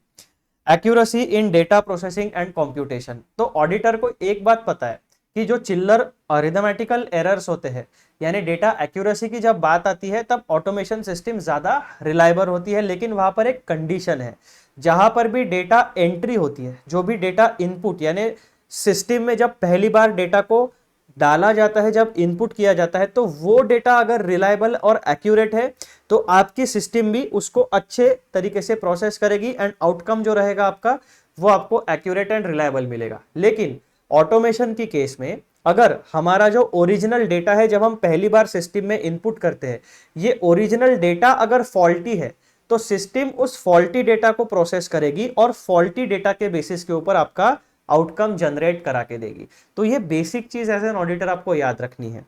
Accuracy in data processing and computation, तो ऑडिटर को एक बात पता है कि जो चिल्लर अरिथमेटिकल एरर्स होते हैं, यानी डेटा एक्यूरेसी की जब बात आती है तब ऑटोमेशन सिस्टम ज्यादा रिलायबल होती है, लेकिन वहां पर एक कंडीशन है, जहां पर भी डेटा एंट्री होती है, जो भी डेटा इनपुट यानी सिस्टम में जब पहली बार डेटा को डाला जाता है, जब इनपुट किया जाता है, तो वो डेटा अगर रिलायबल और एक्यूरेट है तो आपकी सिस्टम भी उसको अच्छे तरीके से प्रोसेस करेगी एंड आउटकम जो रहेगा आपका वो आपको एक्यूरेट एंड रिलायबल मिलेगा। लेकिन ऑटोमेशन की केस में अगर हमारा जो ओरिजिनल डेटा है, जब हम पहली बार सिस्टम में इनपुट करते हैं, ये ओरिजिनल डेटा अगर फॉल्टी है तो सिस्टम उस फॉल्टी डेटा को प्रोसेस करेगी और फॉल्टी डेटा के बेसिस के ऊपर आपका आउटकम जनरेट करा के देगी। तो ये बेसिक चीज एज एन ऑडिटर आपको याद रखनी है।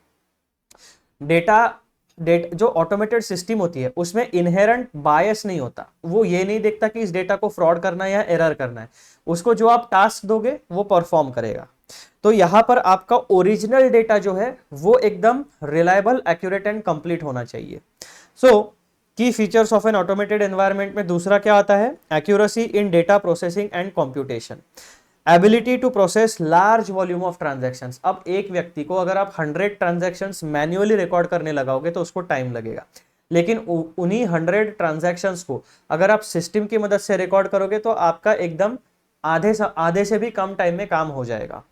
डेटा जो ऑटोमेटेड सिस्टम होती है उसमें इनहेरेंट बायस नहीं होता, वो ये नहीं देखता कि इस डेटा को फ्रॉड करना है या एरर करना है, उसको जो आप टास्क दोगे वो परफॉर्म करेगा। तो यहां पर आपका ओरिजिनल डेटा जो है वो एकदम रिलायबल, एक्यूरेट एंड कंप्लीट होना चाहिए। So key features of an automated environment में दूसरा क्या आता है, accuracy in data processing and computation, ability to process large volume of transactions. अब एक व्यक्ति को अगर आप 100 ट्रांजैक्शंस मैन्युअली रिकॉर्ड करने लगाओगे तो उसको टाइम लगेगा, लेकिन उन्हीं 100 ट्रांजैक्शंस को अगर आप सिस्टम की मदद से रिकॉर्ड करोगे तो आपका एकदम आधे से भी कम टाइम में काम हो जाएगा।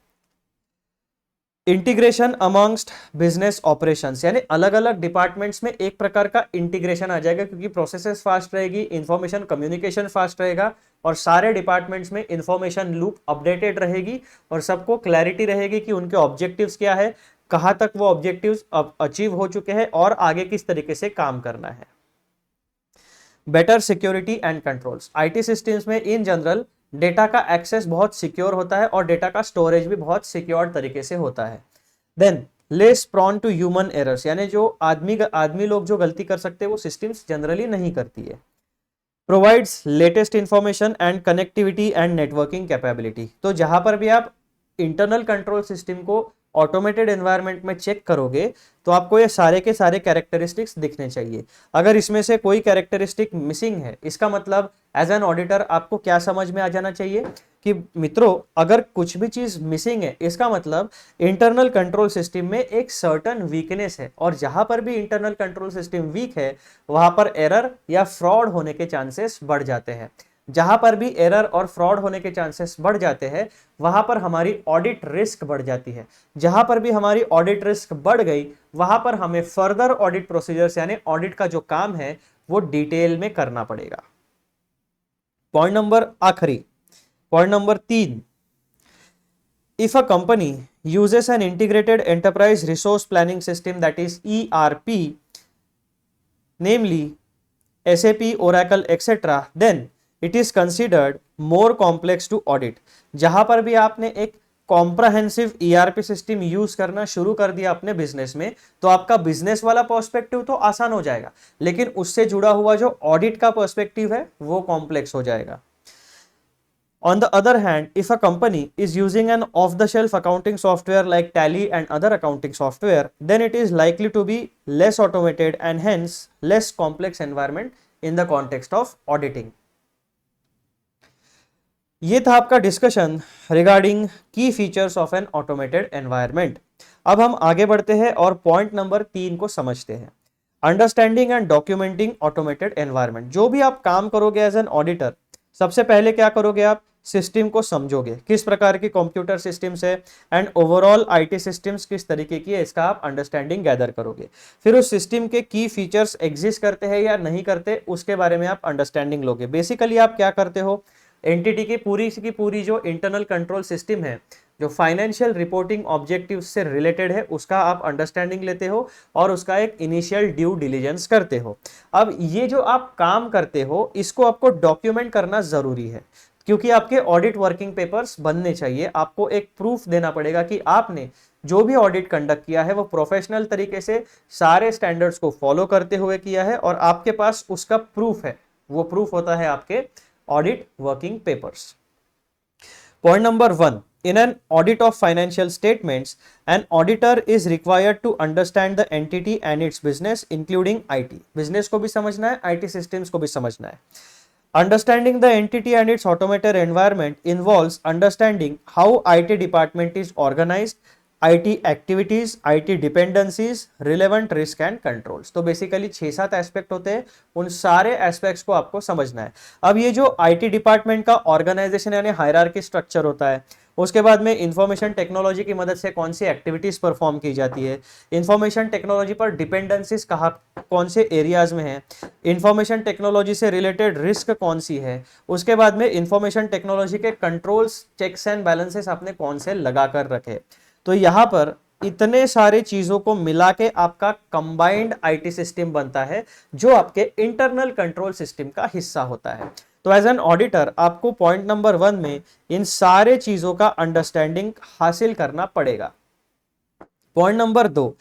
इंटीग्रेशन अमंगस्ट बिजनेस ऑपरेशंस, यानी अलग अलग डिपार्टमेंट्स में एक प्रकार का इंटीग्रेशन आ जाएगा, क्योंकि प्रोसेसेस फास्ट रहेगी, इंफॉर्मेशन कम्युनिकेशन फास्ट रहेगा और सारे डिपार्टमेंट्स में इंफॉर्मेशन लूप अपडेटेड रहेगी और सबको क्लैरिटी रहेगी कि उनके ऑब्जेक्टिव्स क्या है, कहां तक वो ऑब्जेक्टिव्स अचीव हो चुके हैं और आगे किस तरीके से काम करना है। Better security and controls, IT systems में इन जनरल डेटा का एक्सेस बहुत सिक्योर होता है और डेटा का स्टोरेज भी बहुत सिक्योर तरीके से होता है। Then less prone to human errors, यानी जो आदमी लोग जो गलती कर सकते हैं वो सिस्टम्स जनरली नहीं करती है। Provides latest information and connectivity and networking capability, तो जहां पर भी आप इंटरनल कंट्रोल सिस्टम को ऑटोमेटेड एनवायरनमेंट में चेक करोगे तो आपको ये सारे के सारे कैरेक्टरिस्टिक्स दिखने चाहिए। अगर इसमें से कोई कैरेक्टरिस्टिक मिसिंग है, इसका मतलब एज एन ऑडिटर आपको क्या समझ में आ जाना चाहिए कि मित्रों अगर कुछ भी चीज मिसिंग है, इसका मतलब इंटरनल कंट्रोल सिस्टम में एक सर्टन वीकनेस है और जहां पर भी इंटरनल कंट्रोल सिस्टम वीक है वहां पर एरर या फ्रॉड होने के चांसेस बढ़ जाते हैं। जहां पर भी एरर और फ्रॉड होने के चांसेस बढ़ जाते हैं वहां पर हमारी ऑडिट रिस्क बढ़ जाती है। जहां पर भी हमारी ऑडिट रिस्क बढ़ गई वहां पर हमें फर्दर ऑडिट प्रोसीजर्स यानी ऑडिट का जो काम है वो डिटेल में करना पड़ेगा। पॉइंट नंबर आखिरी, point number 3, if a company uses an integrated enterprise resource planning system, that is ERP, namely SAP, Oracle, etc., then it is considered more complex to audit। जहां पर भी आपने एक कॉम्प्रहेंसिव ERP सिस्टम यूज करना शुरू कर दिया अपने बिजनेस में तो आपका बिजनेस वाला पर्सपेक्टिव तो आसान हो जाएगा, लेकिन उससे जुड़ा हुआ जो ऑडिट का पर्सपेक्टिव है वो कॉम्प्लेक्स हो जाएगा। On the other hand, if a company is using an off-the-shelf accounting software like Tally and other accounting software, then it is likely to be less automated and hence less complex environment in the context of auditing। ये था आपका डिस्कशन रिगार्डिंग की features of an automated environment. अब हम आगे बढ़ते हैं और पॉइंट नंबर 3 को समझते हैं, understanding and documenting automated environment. जो भी आप काम करोगे एज एन ऑडिटर, सबसे पहले क्या करोगे, आप सिस्टम को समझोगे, किस प्रकार की कंप्यूटर सिस्टम्स है एंड ओवरऑल आईटी सिस्टम्स किस तरीके की है, इसका आप अंडरस्टैंडिंग गैदर करोगे। फिर उस सिस्टम के की फीचर्स एग्जिस्ट करते हैं या नहीं करते उसके बारे में आप अंडरस्टैंडिंग लोगे। बेसिकली आप क्या करते हो, एंटिटी की पूरी जो इंटरनल कंट्रोल सिस्टम है, जो फाइनेंशियल रिपोर्टिंग ऑब्जेक्टिव्स से रिलेटेड है, उसका आप अंडरस्टैंडिंग लेते हो और उसका एक इनिशियल ड्यू डिलिजेंस करते हो। अब ये जो आप काम करते हो इसको आपको डॉक्यूमेंट करना जरूरी है, क्योंकि आपके ऑडिट वर्किंग पेपर्स बनने चाहिए। आपको एक प्रूफ देना पड़ेगा कि आपने जो भी ऑडिट कंडक्ट किया है वो प्रोफेशनल तरीके से सारे स्टैंडर्ड्स को फॉलो करते हुए किया है और आपके पास उसका प्रूफ है। वो प्रूफ होता है आपके audit working papers. Point number 1, in an audit of financial statements, an auditor is required to understand the entity and its business, including IT। business को भी समझना है, IT systems को भी समझना है। Understanding the entity and its automated environment involves understanding how IT department is organized, IT activities, IT dependencies, relevant risk and controls। तो बेसिकली 6-7 एस्पेक्ट होते हैं, उन सारे एस्पेक्ट्स को आपको समझना है। अब ये जो IT डिपार्टमेंट का ऑर्गेनाइजेशन यानी हायरार्की स्ट्रक्चर होता है, उसके बाद में इंफॉर्मेशन टेक्नोलॉजी की मदद से कौन सी एक्टिविटीज परफॉर्म की जाती है, इंफॉर्मेशन टेक्नोलॉजी पर डिपेंडेंसीज कहाँ कौन से एरियाज में है, इंफॉर्मेशन टेक्नोलॉजी से रिलेटेड रिस्क कौन सी है, उसके बाद में इंफॉर्मेशन टेक्नोलॉजी के कंट्रोल्स, चेक्स एंड बैलेंसेस आपने कौन से लगा कर रखे। तो यहाँ पर इतने सारे चीजों को मिला के आपका कंबाइंड आईटी सिस्टम बनता है जो आपके इंटरनल कंट्रोल सिस्टम का हिस्सा होता है। तो एज एन ऑडिटर आपको पॉइंट नंबर 1 में इन सारे चीजों का अंडरस्टैंडिंग हासिल करना पड़ेगा। Point number 2,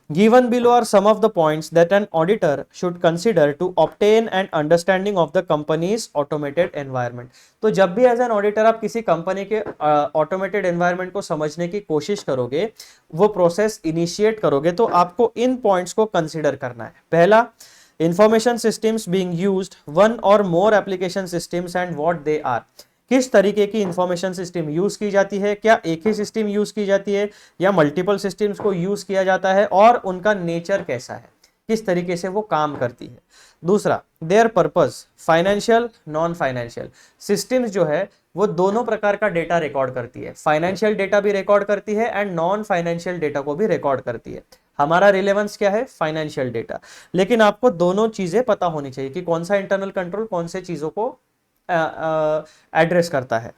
given below are some of the points that an auditor should consider to obtain an understanding of the company's automated environment. तो जब भी एज एन ऑडिटर आप किसी कंपनी के ऑटोमेटेड एनवायरनमेंट को समझने की कोशिश करोगे, वो प्रोसेस इनिशिएट करोगे, तो आपको इन पॉइंट्स को कंसीडर करना है। पहला, information systems being used, one or more application systems and what they are. किस तरीके की इंफॉर्मेशन सिस्टम यूज की जाती है, क्या एक ही सिस्टम यूज की जाती है या मल्टीपल सिस्टम्स को यूज किया जाता है, और उनका नेचर कैसा है, किस तरीके से वो काम करती है। दूसरा, there purpose, financial non financial. Systems जो है वो दोनों प्रकार का डेटा रिकॉर्ड करती है, फाइनेंशियल डेटा भी रिकॉर्ड करती है एंड नॉन फाइनेंशियल डेटा को भी रिकॉर्ड करती है। हमारा रिलेवेंस क्या है, फाइनेंशियल डेटा। लेकिन आपको दोनों चीजें पता होनी चाहिए कि कौन सा इंटरनल कंट्रोल कौन से चीजों को एड्रेस करता है।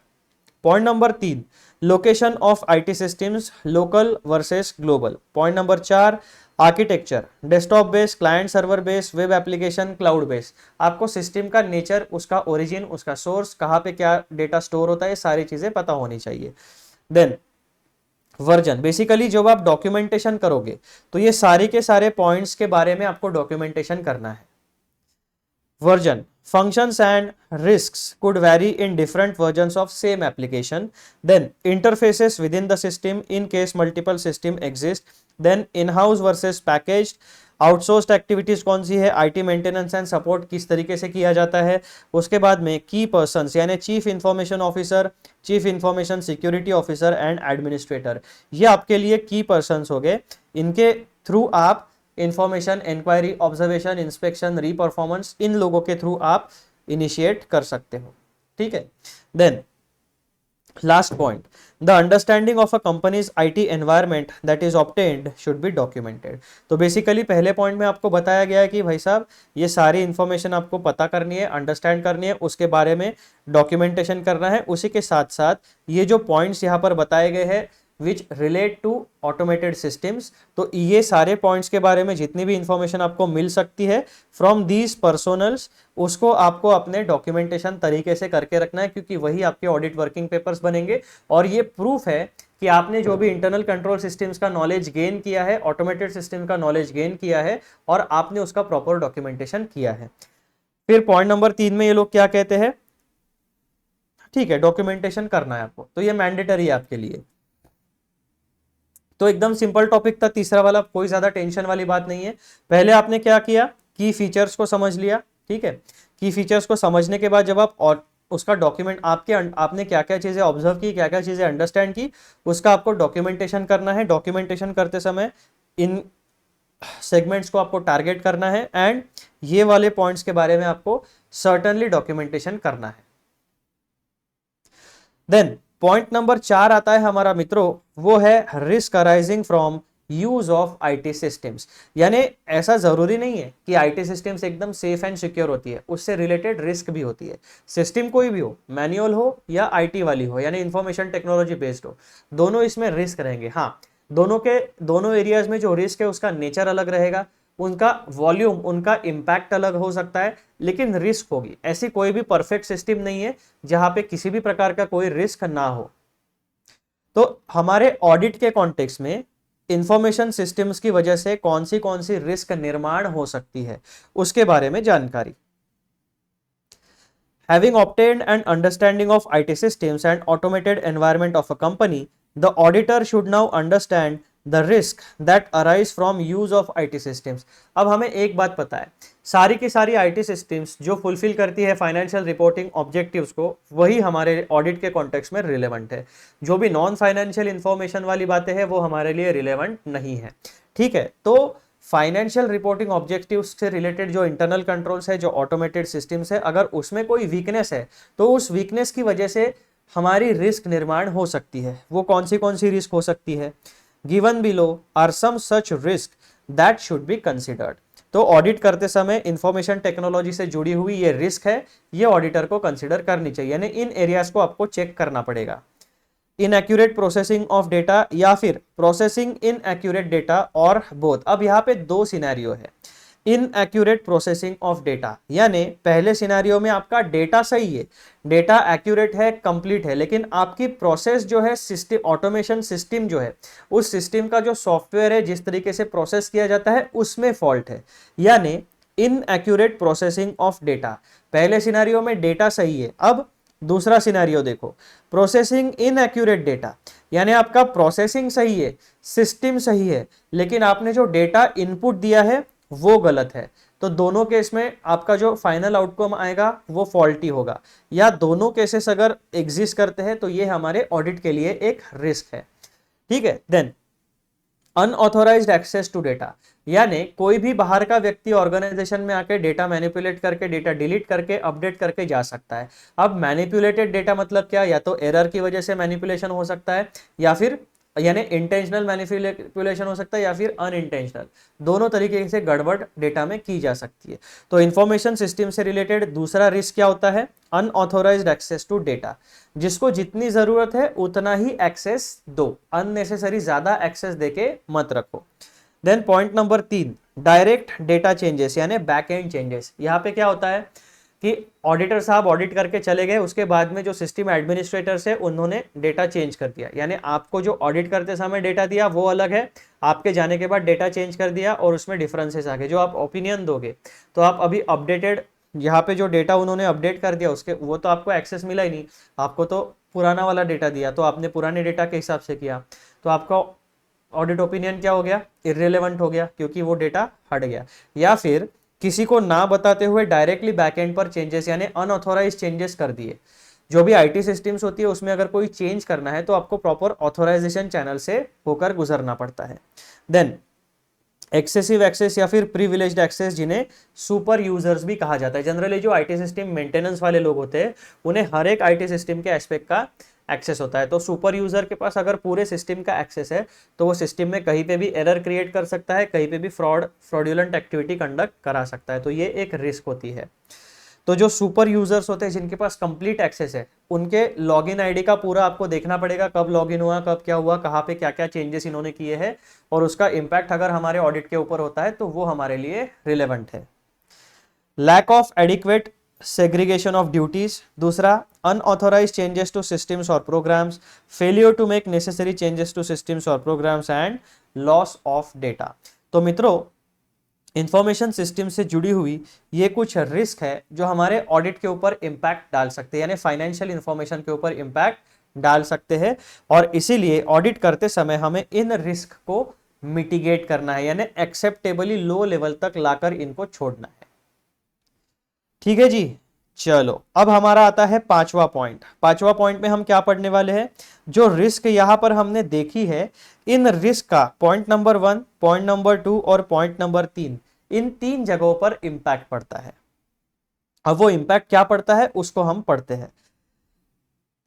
Point number 3, location of IT systems, local versus global. Point number 4, architecture, desktop based, client server based, web application, cloud based. आपको सिस्टम का नेचर, उसका ओरिजिन, उसका सोर्स, कहाँ पे क्या डेटा स्टोर होता है, सारी चीजें पता होनी चाहिए। देन वर्जन, बेसिकली जब आप डॉक्यूमेंटेशन करोगे तो ये सारे के सारे पॉइंट्स के बारे में आपको डॉक्यूमेंटेशन करना है। Version, functions and risks could vary in different versions of same application. Then interfaces within the system in case multiple system exist. Then in-house versus packaged. Outsourced activities कौन सी है, आईटी मेंटेनेंस एंड सपोर्ट किस तरीके से किया जाता है। उसके बाद में की पर्सन्स यानी chief information officer, chief information security officer and administrator, ये आपके लिए की पर्सन्स हो गए। इनके थ्रू आप information, inquiry, observation, inspection, reperformance, इन लोगों के थ्रू आप इनिशिएट कर सकते हो। ठीक है। Then last point, the understanding of a company's IT environment that is obtained should be documented. तो बेसिकली पहले पॉइंट में आपको बताया गया है कि भाई साहब ये सारी इंफॉर्मेशन आपको पता करनी है, अंडरस्टैंड करनी है, उसके बारे में डॉक्यूमेंटेशन करना है। उसी के साथ साथ ये जो पॉइंट्स यहाँ पर बताए गए हैं which relate to automated systems, तो ये सारे पॉइंट्स के बारे में जितनी भी इंफॉर्मेशन आपको मिल सकती है फ्रॉम दीज पर्सोनल्स, उसको आपको अपने डॉक्यूमेंटेशन तरीके से करके रखना है, क्योंकि वही आपके ऑडिट वर्किंग पेपर्स बनेंगे। और ये प्रूफ है कि आपने जो भी इंटरनल कंट्रोल सिस्टम्स का नॉलेज गेन किया है, ऑटोमेटेड सिस्टम का नॉलेज गेन किया है, और आपने उसका प्रॉपर डॉक्यूमेंटेशन किया है। फिर पॉइंट नंबर 3 में ये लोग क्या कहते हैं, ठीक है, डॉक्यूमेंटेशन करना है आपको, तो ये मैंडेटरी है आपके लिए। तो एकदम सिंपल टॉपिक था तीसरा वाला, कोई ज्यादा टेंशन वाली बात नहीं है। पहले आपने क्या किया, की फीचर्स को समझ लिया। ठीक है, की फीचर्स को समझने के बाद जब आप और उसका डॉक्यूमेंट आपने क्या क्या चीजें ऑब्जर्व की, क्या क्या चीजें अंडरस्टैंड की, उसका आपको डॉक्यूमेंटेशन करना है। डॉक्यूमेंटेशन करते समय इन सेगमेंट्स को आपको टारगेट करना है एंड ये वाले पॉइंट्स के बारे में आपको सर्टेनली डॉक्यूमेंटेशन करना है। देन पॉइंट नंबर 4 आता है हमारा मित्रों, वो है risk arising from use of IT systems. यानी ऐसा जरूरी नहीं है कि आईटी सिस्टम्स एकदम सेफ एंड सिक्योर होती है, उससे रिलेटेड रिस्क भी होती है। सिस्टम कोई भी हो, मैनुअल हो या आईटी वाली हो, यानी इंफॉर्मेशन टेक्नोलॉजी बेस्ड हो, दोनों इसमें रिस्क रहेंगे। हाँ, दोनों एरियाज में जो रिस्क है उसका नेचर अलग रहेगा, उनका वॉल्यूम, उनका इम्पैक्ट अलग हो सकता है, लेकिन रिस्क होगी। ऐसी कोई भी परफेक्ट सिस्टम नहीं है जहां पे किसी भी प्रकार का कोई रिस्क ना हो। तो हमारे ऑडिट के कॉन्टेक्स्ट में इंफॉर्मेशन सिस्टम्स की वजह से कौन सी रिस्क निर्माण हो सकती है, उसके बारे में जानकारी। Having obtained an understanding of IT systems and automated environment of a company, the auditor should now understand the risk that arise from use of IT systems. अब हमें एक बात पता है, सारी की सारी IT systems जो फुलफिल करती है फाइनेंशियल रिपोर्टिंग ऑब्जेक्टिव्स को, वही हमारे ऑडिट के कॉन्टेक्स्ट में रिलेवेंट है। जो भी नॉन फाइनेंशियल इंफॉर्मेशन वाली बातें हैं वो हमारे लिए रिलेवेंट नहीं है। ठीक है, तो फाइनेंशियल रिपोर्टिंग ऑब्जेक्टिव्स से रिलेटेड जो इंटरनल कंट्रोल्स है, जो ऑटोमेटेड सिस्टम्स है, अगर उसमें कोई वीकनेस है तो उस वीकनेस की वजह से हमारी रिस्क निर्माण हो सकती है। वो कौन सी रिस्क हो सकती है, given below are some such risk that should be considered. तो ऑडिट करते समय इंफॉर्मेशन टेक्नोलॉजी से जुड़ी हुई ये रिस्क है, ये ऑडिटर को कंसिडर करनी चाहिए, यानी इन एरियाज को आपको चेक करना पड़ेगा। इनएक्यूरेट प्रोसेसिंग ऑफ डेटा या फिर प्रोसेसिंग इनएक्यूरेट डेटा और बोथ। अब यहाँ पे दो सिनेरियो है। इनएक्यूरेट प्रोसेसिंग ऑफ डेटा, यानी पहले सिनेरियो में आपका डेटा सही है, डेटा एक्यूरेट है, कंप्लीट है, लेकिन आपकी प्रोसेस जो है, सिस्टम, ऑटोमेशन सिस्टम जो है, उस सिस्टम का जो सॉफ्टवेयर है, जिस तरीके से प्रोसेस किया जाता है, उसमें फॉल्ट है, यानी इनएक्यूरेट प्रोसेसिंग ऑफ डेटा। पहले सिनेरियो में डेटा सही है। अब दूसरा सिनेरियो देखो, प्रोसेसिंग इनएक्यूरेट डेटा, यानी आपका प्रोसेसिंग सही है, सिस्टम सही है, लेकिन आपने जो डेटा इनपुट दिया है वो गलत है। तो दोनों केस में आपका जो फाइनल आउटकम आएगा वो फॉल्टी होगा, या दोनों केसेस अगर एग्जिस्ट करते हैं तो ये हमारे ऑडिट के लिए एक रिस्क है। ठीक है। Then unauthorised access to data, यानी कोई भी बाहर का व्यक्ति ऑर्गेनाइजेशन में आके डेटा मैनिपुलेट करके, डेटा डिलीट करके, अपडेट करके जा सकता है। अब मैनिपुलेटेड डेटा मतलब क्या, या तो एरर की वजह से मैनिपुलेशन हो सकता है, या फिर यानी इंटेंशनल मैनिपुलेशन हो सकता है, या फिर अनइंटेंशनल, दोनों तरीके से गड़बड़ डेटा में की जा सकती है। तो इंफॉर्मेशन सिस्टम से रिलेटेड दूसरा रिस्क क्या होता है, अनऑथोराइज्ड एक्सेस टू डेटा, जिसको जितनी जरूरत है उतना ही एक्सेस दो, अननेसेसरी ज्यादा एक्सेस देके मत रखो। Then point number 3, direct data changes यानी बैक एंड चेंजेस। यहाँ पे क्या होता है कि ऑडिटर साहब ऑडिट करके चले गए, उसके बाद में जो सिस्टम एडमिनिस्ट्रेटर्स है उन्होंने डेटा चेंज कर दिया, यानी आपको जो ऑडिट करते समय डेटा दिया वो अलग है, आपके जाने के बाद डेटा चेंज कर दिया और उसमें डिफरेंसेस आ गए। जो आप ओपिनियन दोगे तो आप अभी अपडेटेड, यहाँ पे जो डेटा उन्होंने अपडेट कर दिया उसके वो तो आपको एक्सेस मिला ही नहीं, आपको तो पुराना वाला डेटा दिया, तो आपने पुराने डेटा के हिसाब से किया, तो आपका ऑडिट ओपिनियन क्या हो गया, इररिलेवेंट हो गया, क्योंकि वो डेटा हट गया। या फिर किसी को ना बताते हुए डायरेक्टली बैकएंड पर चेंजेस यानी अनऑथोराइज चेंजेस कर दिए। जो भी आईटी सिस्टम्स होती है उसमें अगर कोई चेंज करना है तो आपको प्रॉपर ऑथोराइजेशन चैनल से होकर गुजरना पड़ता है। देन एक्सेसिव एक्सेस या फिर प्रिविलेज्ड एक्सेस, जिन्हें सुपर यूजर्स भी कहा जाता है। जनरली जो आईटी सिस्टम मेंटेनेंस वाले लोग होते हैं उन्हें हर एक आईटी सिस्टम के एस्पेक्ट का एक्सेस होता है। तो सुपर यूजर के पास अगर पूरे सिस्टम का एक्सेस है तो वो सिस्टम में कहीं पे भी एरर क्रिएट कर सकता है, कहीं पे भी फ्रॉडुलेंट एक्टिविटी कंडक्ट करा सकता है, तो ये एक रिस्क होती है। तो जो सुपर यूजर्स होते हैं जिनके पास कंप्लीट एक्सेस है, उनके लॉगिन आईडी का पूरा आपको देखना पड़ेगा, कब लॉगिन हुआ, कब क्या हुआ, कहाँ पे क्या क्या चेंजेस इन्होंने किए हैं, और उसका इम्पैक्ट अगर हमारे ऑडिट के ऊपर होता है तो वो हमारे लिए रिलेवेंट है। Lack of adequate segregation of duties, दूसरा unauthorized changes to systems or programs, failure to make necessary changes to systems or programs and loss of data। तो मित्रों इंफॉर्मेशन सिस्टम से जुड़ी हुई ये कुछ रिस्क है जो हमारे ऑडिट के ऊपर इंपैक्ट डाल सकते हैं, यानी फाइनेंशियल इंफॉर्मेशन के ऊपर इंपैक्ट डाल सकते हैं, और इसीलिए ऑडिट करते समय हमें इन रिस्क को मिटिगेट करना है, यानी एक्सेप्टेबली लो लेवल तक लाकर इनको छोड़ना है। ठीक है जी। चलो अब हमारा आता है पांचवा पॉइंट। पांचवा पॉइंट में हम क्या पढ़ने वाले हैं, जो रिस्क यहां पर हमने देखी है, इन रिस्क का पॉइंट नंबर 1, पॉइंट नंबर 2 और पॉइंट नंबर 3, इन 3 जगहों पर इंपैक्ट पड़ता है। अब वो इंपैक्ट क्या पड़ता है उसको हम पढ़ते हैं।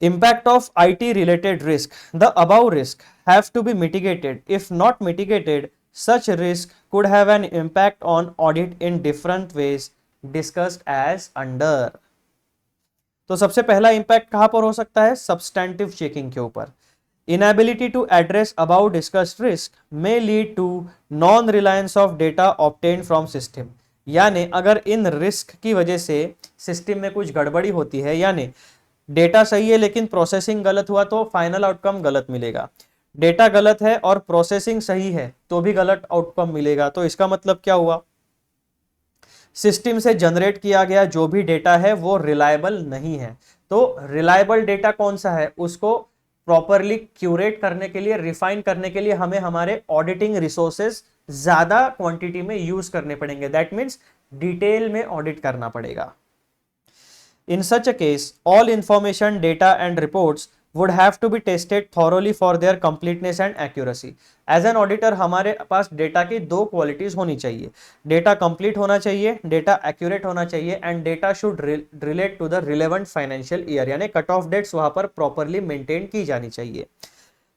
Impact of IT related risk. The above risk have to be mitigated. If not mitigated, such risk could have an impact on audit in different ways discussed as under. तो सबसे पहला इंपैक्ट कहां पर हो सकता है, सब्सटैंटिव चेकिंग के ऊपर। Inability to address above discussed risk may lead to non-reliance of data obtained from system. यानी अगर इन रिस्क की वजह से सिस्टम में कुछ गड़बड़ी होती है, यानी डेटा सही है लेकिन प्रोसेसिंग गलत हुआ तो फाइनल आउटकम गलत मिलेगा, डेटा गलत है और प्रोसेसिंग सही है तो भी गलत आउटकम मिलेगा। तो इसका मतलब क्या हुआ, सिस्टम से जनरेट किया गया जो भी डेटा है वो रिलायबल नहीं है। तो रिलायबल डेटा कौन सा है, उसको प्रॉपरली क्यूरेट करने के लिए, रिफाइन करने के लिए हमें हमारे ऑडिटिंग रिसोर्सेज ज्यादा क्वांटिटी में यूज करने पड़ेंगे। दैट मीन्स डिटेल में ऑडिट करना पड़ेगा। In such a case, all information, data and reports would have to be tested thoroughly for their completeness and accuracy. As an auditor हमारे पास डेटा की दो क्वालिटीज होनी चाहिए, डेटा कंप्लीट होना चाहिए, डेटा एक्यूरेट होना चाहिए, and data should relate to the relevant financial year, यानी कट ऑफ डेट्स वहां पर प्रॉपरली मेंटेन की जानी चाहिए।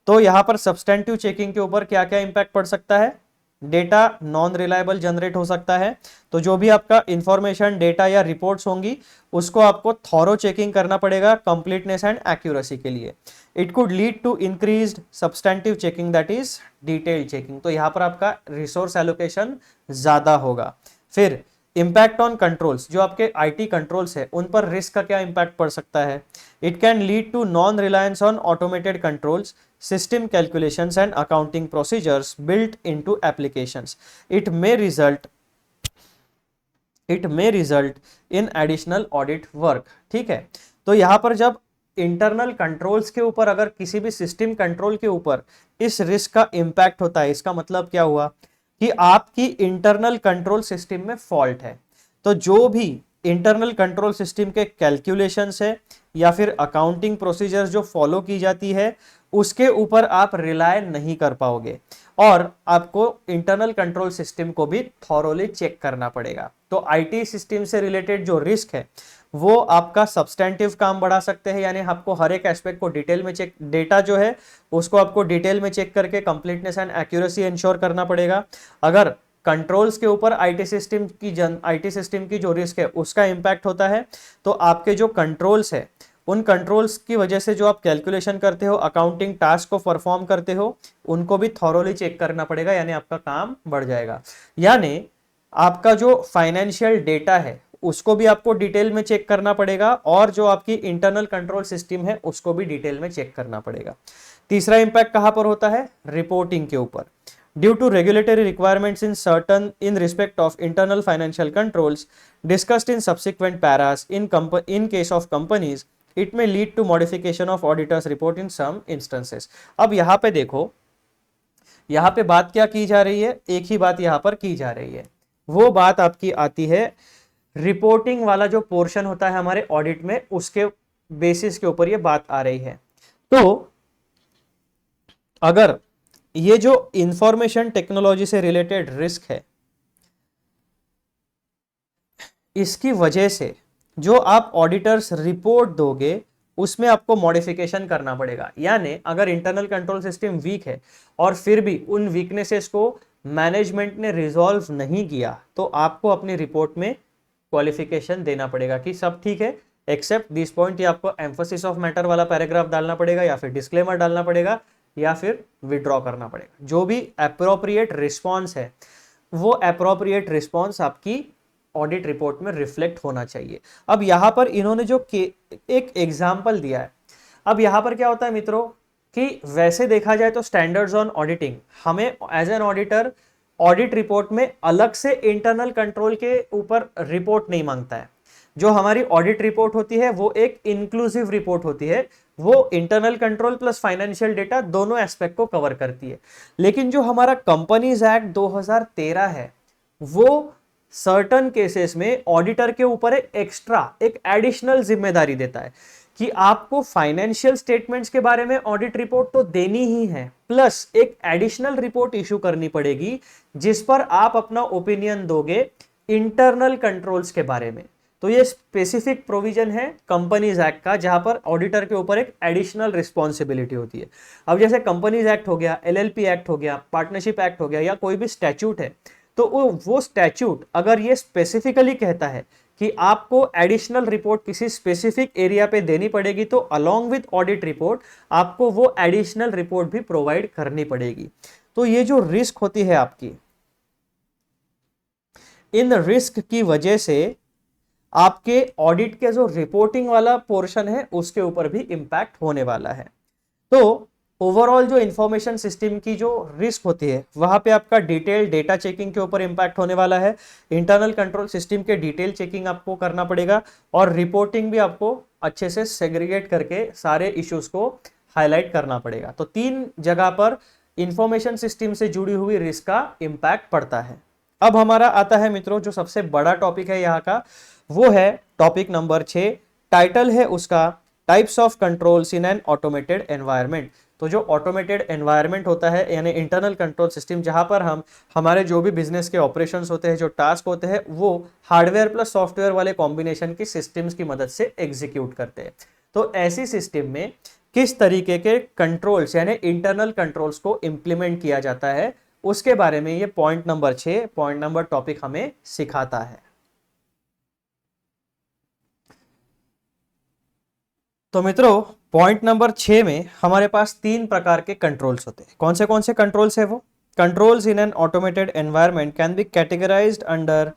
तो यहां पर सब्सटेंटिव चेकिंग के ऊपर क्या क्या इंपैक्ट पड़ सकता है, डेटा नॉन रिलायबल जनरेट हो सकता है, तो जो भी आपका इंफॉर्मेशन, डेटा या रिपोर्ट्स होंगी उसको आपको थॉरो चेकिंग करना पड़ेगा कंप्लीटनेस एंड एक्यूरेसी के लिए। It could lead to increased substantive checking, that is detail checking. तो यहाँ पर आपका रिसोर्स एलोकेशन ज्यादा होगा। फिर इम्पैक्ट ऑन कंट्रोल्स, जो आपके आईटी कंट्रोल्स है उन पर रिस्क का क्या इंपैक्ट पड़ सकता है, it can lead to non reliance on automated controls, system calculations and accounting procedures built into applications. It may result in additional audit work। ठीक है, तो यहां पर जब इंटरनल कंट्रोल्स के ऊपर अगर किसी भी सिस्टम कंट्रोल के ऊपर इस रिस्क का इंपैक्ट होता है, इसका मतलब क्या हुआ कि आपकी इंटरनल कंट्रोल सिस्टम में फॉल्ट है। तो जो भी इंटरनल कंट्रोल सिस्टम के कैलकुलेशंस है या फिर अकाउंटिंग प्रोसीजर्स जो फॉलो की जाती है, उसके ऊपर आप रिलाय नहीं कर पाओगे और आपको इंटरनल कंट्रोल सिस्टम को भी थॉरोली चेक करना पड़ेगा। तो आईटी सिस्टम से रिलेटेड जो रिस्क है वो आपका सब्सटेंटिव काम बढ़ा सकते हैं, यानी आपको हर एक एस्पेक्ट को डिटेल में चेक, डेटा जो है उसको आपको डिटेल में चेक करके कंप्लीटनेस एंड एक्यूरेसी इंश्योर करना पड़ेगा। अगर कंट्रोल्स के ऊपर आईटी सिस्टम की जो रिस्क है उसका इंपैक्ट होता है, तो आपके जो कंट्रोल्स है उन कंट्रोल्स की वजह से जो आप कैलकुलेशन करते हो, अकाउंटिंग टास्क को परफॉर्म करते हो, उनको भी थॉरोली चेक करना पड़ेगा, यानी आपका काम बढ़ जाएगा। यानी आपका जो फाइनेंशियल डेटा है उसको भी आपको डिटेल में चेक करना पड़ेगा और जो आपकी इंटरनल कंट्रोल सिस्टम है उसको भी डिटेल में चेक करना पड़ेगा। तीसरा इंपैक्ट कहां पर होता है? रिपोर्टिंग के ऊपर। Due to regulatory requirements in respect of internal financial controls discussed in subsequent paras, in case of companies it may lead to modification of auditors report in some instances। अब यहां पे देखो, यहां पे बात क्या की जा रही है? एक ही बात यहां पर की जा रही है, वो बात आपकी आती है रिपोर्टिंग वाला जो पोर्शन होता है हमारे ऑडिट में, उसके बेसिस के ऊपर ये बात आ रही है। तो अगर ये जो इंफॉर्मेशन टेक्नोलॉजी से रिलेटेड रिस्क है, इसकी वजह से जो आप ऑडिटर्स रिपोर्ट दोगे उसमें आपको मॉडिफिकेशन करना पड़ेगा। यानी अगर इंटरनल कंट्रोल सिस्टम वीक है और फिर भी उन वीकनेसेस को मैनेजमेंट ने रिजॉल्व नहीं किया, तो आपको अपनी रिपोर्ट में क्वालिफिकेशन देना पड़ेगा कि सब ठीक है एक्सेप्ट दिस पॉइंट, या आपको एम्फोसिस ऑफ मैटर वाला पैराग्राफ डालना पड़ेगा या फिर डिस्क्लेमर डालना पड़ेगा या फिर विड्रॉ करना पड़ेगा। जो भी एप्रोप्रिएट रिस्पॉन्स है वो एप्रोप्रिएट रिस्पॉन्स आपकी ऑडिट रिपोर्ट में रिफ्लेक्ट होना चाहिए। अब यहां पर इन्होंने जो एक एग्जाम्पल दिया है, अब यहां पर क्या होता है मित्रों कि वैसे देखा जाए तो स्टैंडर्ड्स ऑन ऑडिटिंग हमें as an auditor audit report में अलग से इंटरनल कंट्रोल के ऊपर रिपोर्ट नहीं मांगता है। जो हमारी ऑडिट रिपोर्ट होती है वो एक इंक्लूसिव रिपोर्ट होती है, वो internal control plus financial data दोनों एस्पेक्ट को कवर करती है। लेकिन जो हमारा कंपनीज एक्ट 2013 है वो सर्टन केसेस में ऑडिटर के ऊपर एक एक्स्ट्रा, एक एडिशनल जिम्मेदारी देता है कि आपको फाइनेंशियल स्टेटमेंट्स के बारे में ऑडिट रिपोर्ट तो देनी ही है, प्लस एक एडिशनल रिपोर्ट इशू करनी पड़ेगी जिस पर आप अपना ओपिनियन दोगे इंटरनल कंट्रोल्स के बारे में। तो ये स्पेसिफिक प्रोविजन है कंपनीज एक्ट का, जहां पर ऑडिटर के ऊपर एक एडिशनल रिस्पॉन्सिबिलिटी होती है। अब जैसे कंपनीज एक्ट हो गया, एलएलपी एक्ट हो गया, पार्टनरशिप एक्ट हो गया, या कोई भी स्टैच्यूट है, तो वो स्टैच्यूट अगर ये स्पेसिफिकली कहता है कि आपको एडिशनल रिपोर्ट किसी स्पेसिफिक एरिया पे देनी पड़ेगी, तो अलोंग विद ऑडिट रिपोर्ट आपको वो एडिशनल रिपोर्ट भी प्रोवाइड करनी पड़ेगी। तो ये जो रिस्क होती है आपकी, इन रिस्क की वजह से आपके ऑडिट के जो रिपोर्टिंग वाला पोर्शन है उसके ऊपर भी इंपैक्ट होने वाला है। तो ओवरऑल जो इंफॉर्मेशन सिस्टम की जो रिस्क होती है वहां पे आपका डिटेल डेटा चेकिंग के ऊपर इंपैक्ट होने वाला है, इंटरनल कंट्रोल सिस्टम के डिटेल चेकिंग आपको करना पड़ेगा और रिपोर्टिंग भी आपको अच्छे से सेग्रीगेट करके सारे इश्यूज को हाईलाइट करना पड़ेगा। तो 3 जगह पर इंफॉर्मेशन सिस्टम से जुड़ी हुई रिस्क का इंपैक्ट पड़ता है। अब हमारा आता है मित्रों जो सबसे बड़ा टॉपिक है यहाँ का, वो है टॉपिक नंबर 6। टाइटल है उसका types of controls in an automated environment. तो जो ऑटोमेटेड एनवायरनमेंट होता है यानी इंटरनल कंट्रोल सिस्टम, जहां पर हम हमारे जो भी बिजनेस के ऑपरेशंस होते हैं, जो टास्क होते हैं, वो हार्डवेयर प्लस सॉफ्टवेयर वाले कॉम्बिनेशन की सिस्टम्स की मदद से एग्जीक्यूट करते हैं। तो ऐसी सिस्टम में किस तरीके के कंट्रोल्स यानी इंटरनल कंट्रोल्स को इंप्लीमेंट किया जाता है, उसके बारे में ये point number 6 point number topic हमें सिखाता है। तो मित्रों पॉइंट नंबर 6 में हमारे पास 3 प्रकार के कंट्रोल्स होते हैं। कौन से कंट्रोल्स है वो? Controls in an automated environment can be categorised under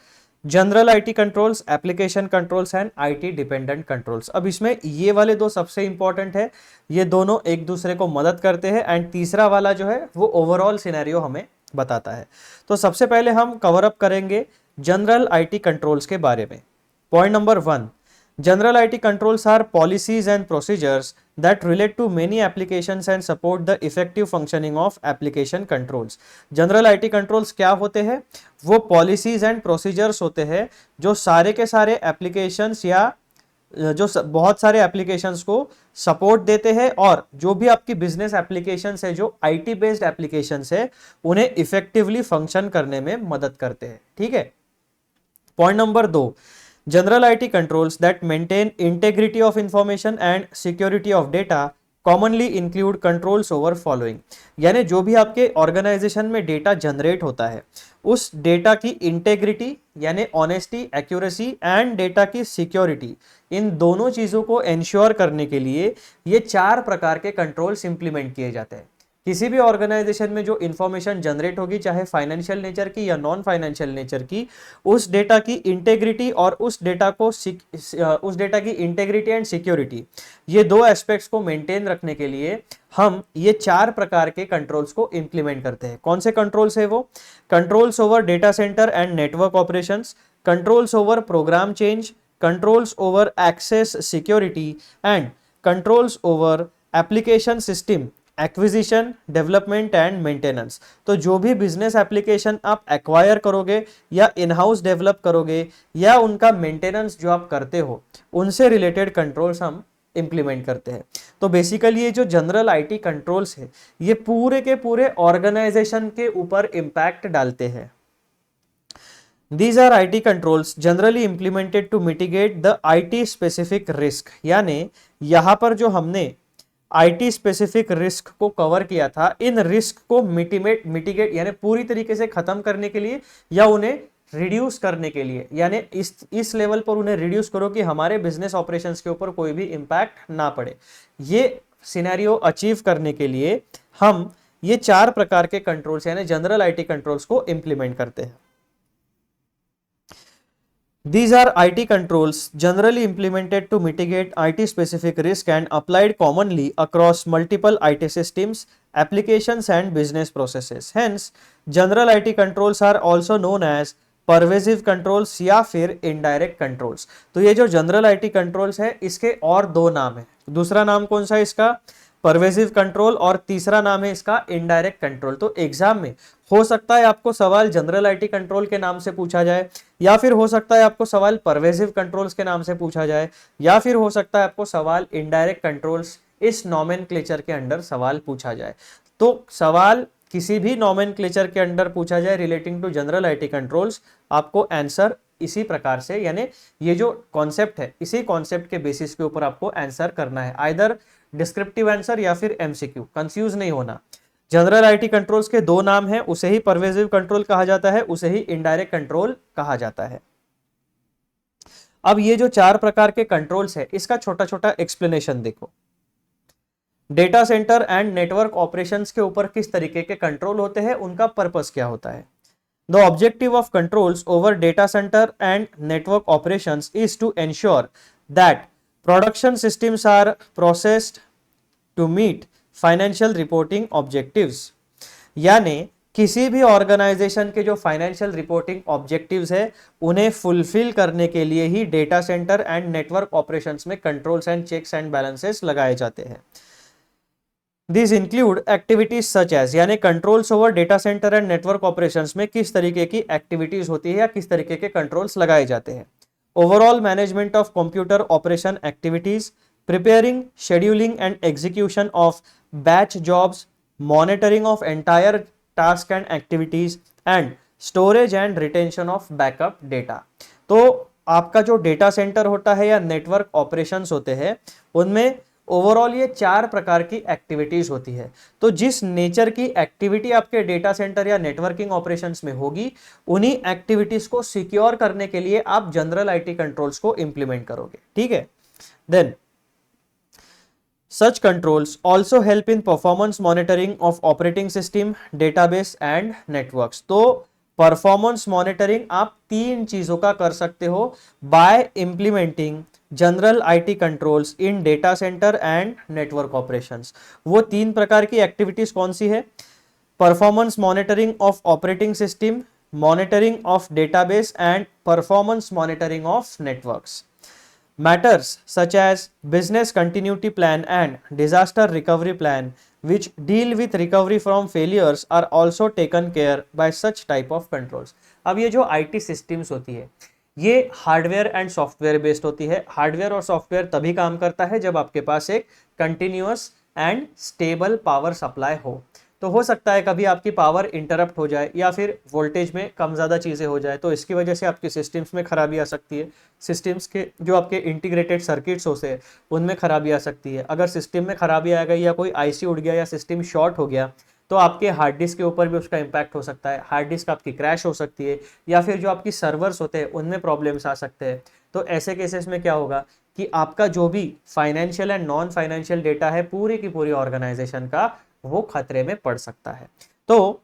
general IT controls, application controls and IT dependent controls. अब इसमें ये वाले 2 सबसे इंपॉर्टेंट है, ये दोनों एक दूसरे को मदद करते हैं, एंड तीसरा वाला जो है वो ओवरऑल सिनेरियो हमें बताता है। तो सबसे पहले हम कवर अप करेंगे जनरल आईटी कंट्रोल्स के बारे में। Point number 1, General IT controls are policies and procedures that relate to many applications and support the effective functioning of application controls. General IT controls क्या होते हैं? वो पॉलिसीज एंड प्रोसीजर्स होते हैं जो सारे के सारे एप्लीकेशंस या बहुत सारे एप्लीकेशंस को सपोर्ट देते हैं और जो भी आपकी बिजनेस एप्लीकेशंस है, जो आईटी बेस्ड एप्लीकेशंस है, उन्हें इफेक्टिवली फंक्शन करने में मदद करते हैं। ठीक है। Point number 2, general IT controls that maintain integrity of information and security of data commonly include controls over following. यानी जो भी आपके ऑर्गेनाइजेशन में डेटा जनरेट होता है, उस डेटा की इंटेग्रिटी यानी ऑनेस्टी, एक्यूरेसी एंड डेटा की सिक्योरिटी, इन दोनों चीजों को एंश्योर करने के लिए ये 4 प्रकार के कंट्रोल्स इंप्लीमेंट किए जाते हैं। किसी भी ऑर्गेनाइजेशन में जो इंफॉर्मेशन जनरेट होगी, चाहे फाइनेंशियल नेचर की या नॉन फाइनेंशियल नेचर की, उस डेटा की इंटेग्रिटी और उस डेटा की इंटेग्रिटी एंड सिक्योरिटी, ये 2 एस्पेक्ट्स को मेंटेन रखने के लिए हम ये 4 प्रकार के कंट्रोल्स को इंप्लीमेंट करते हैं। कौन से कंट्रोल्स है वो? Controls over data centre and network operations, controls over program change, controls over access security and controls over application system acquisition, development and maintenance. तो जो भी बिजनेस एप्लीकेशन आप एक्वायर करोगे या इन हाउस डेवलप करोगे या उनका मेंटेनेंस जो आप करते हो, उनसे रिलेटेड कंट्रोल्स हम इंप्लीमेंट करते हैं। तो बेसिकली ये जो जनरल आईटी कंट्रोल्स है, ये पूरे के पूरे ऑर्गेनाइजेशन के ऊपर इंपैक्ट डालते हैं। These are IT controls generally implemented to mitigate the IT specific risk। यानी यहां पर जो हमने आईटी स्पेसिफिक रिस्क को कवर किया था, इन रिस्क को मिटिगेट यानी पूरी तरीके से खत्म करने के लिए या उन्हें रिड्यूस करने के लिए, यानी इस लेवल पर उन्हें रिड्यूस करो कि हमारे बिजनेस ऑपरेशंस के ऊपर कोई भी इंपैक्ट ना पड़े। ये सिनेरियो अचीव करने के लिए हम ये 4 प्रकार के कंट्रोल्स यानी जनरल आईटी कंट्रोल्स को इंप्लीमेंट करते हैं। These are IT controls generally implemented to mitigate IT specific risk and applied commonly across multiple IT systems, applications and business processes. Hence, general IT controls are also known as pervasive controls या फिर indirect controls। तो ये जो general IT controls है, इसके और 2 नाम है। दूसरा नाम कौन सा है इसका? परवेसिव कंट्रोल, और तीसरा नाम है इसका इनडायरेक्ट कंट्रोल। तो एग्जाम में हो सकता है आपको सवाल जनरल आईटी कंट्रोल के नाम से पूछा जाए, या फिर हो सकता है आपको सवाल परवेसिव कंट्रोल्स के नाम से पूछा जाए, या फिर हो सकता है आपको सवाल इनडायरेक्ट कंट्रोल्स इस नॉमेनक्लेचर के अंडर सवाल पूछा जाए। तो सवाल किसी भी नॉमेनक्लेचर के अंडर पूछा जाए relating to general IT controls, आपको आंसर इसी प्रकार से, यानी ये जो कॉन्सेप्ट है, इसी कॉन्सेप्ट के बेसिस के ऊपर आपको आंसर करना है, आइदर डिस्क्रिप्टिव आंसर या फिर एमसीक्यू। कंफ्यूज नहीं होना। जनरल आईटी कंट्रोल्स के 2 नाम हैं, उसे ही परवेसिव कंट्रोल कहा जाता है, उसे ही इनडायरेक्ट कंट्रोल कहा जाता है। अब ये जो 4 प्रकार के कंट्रोल्स है, इसका छोटा छोटा एक्सप्लेनेशन देखो। Data centre and network operations के ऊपर किस तरीके के कंट्रोल होते हैं, उनका पर्पस क्या होता है? The objective of controls over data center and network operations is to ensure that production systems are processed to meet financial reporting objectives। यानी किसी भी ऑर्गेनाइजेशन के जो फाइनेंशियल रिपोर्टिंग ऑब्जेक्टिव्स है, उन्हें फुलफिल करने के लिए ही data centre and network operations में controls and checks and balances लगाए जाते हैं। These include activities such as, यानी controls over data centre and network operations में किस तरीके की एक्टिविटीज होती है या किस तरीके के कंट्रोल्स लगाए जाते हैं। Overall management of computer operation activities, preparing, scheduling and execution of batch jobs, monitoring of entire task and activities and storage and retention of backup data. तो आपका जो डेटा सेंटर होता है या नेटवर्क ऑपरेशंस होते हैं, उनमें ओवरऑल ये 4 प्रकार की एक्टिविटीज होती है। तो जिस नेचर की एक्टिविटी आपके डेटा सेंटर या नेटवर्किंग ऑपरेशंस में होगी, उन्हीं एक्टिविटीज को सिक्योर करने के लिए आप जनरल आईटी कंट्रोल्स को इंप्लीमेंट करोगे। ठीक है। Then such controls also help in performance monitoring of operating system, database and networks. तो परफॉर्मेंस मॉनिटरिंग आप 3 चीजों का कर सकते हो by implementing general IT controls in data centre and network operations. वो 3 प्रकार की एक्टिविटीज कौन सी है? Performance monitoring of operating system, monitoring of database and performance monitoring of networks. Matters such as business continuity plan and disaster recovery plan, which deal with recovery from failures, are also taken care by such type of controls. अब ये जो IT systems होती है ये हार्डवेयर एंड सॉफ्टवेयर बेस्ड होती है। हार्डवेयर और सॉफ्टवेयर तभी काम करता है जब आपके पास एक continuous and stable power supply हो। तो हो सकता है कभी आपकी पावर इंटरप्ट हो जाए या फिर वोल्टेज में कम ज़्यादा चीज़ें हो जाए, तो इसकी वजह से आपकी सिस्टम्स में खराबी आ सकती है। सिस्टम्स के जो आपके इंटीग्रेटेड सर्किट्स होते हैं उनमें खराबी आ सकती है। अगर सिस्टम में खराबी आ गई या कोई आईसी उड़ गया या सिस्टम शॉर्ट हो गया तो आपके हार्ड डिस्क के ऊपर भी उसका इम्पैक्ट हो सकता है। हार्ड डिस्क आपकी क्रैश हो सकती है या फिर जो आपकी सर्वर्स होते हैं उनमें प्रॉब्लम्स आ सकते हैं। तो ऐसे केसेस में क्या होगा कि आपका जो भी financial and non financial data है पूरी की पूरी ऑर्गेनाइजेशन का वो खतरे में पड़ सकता है। तो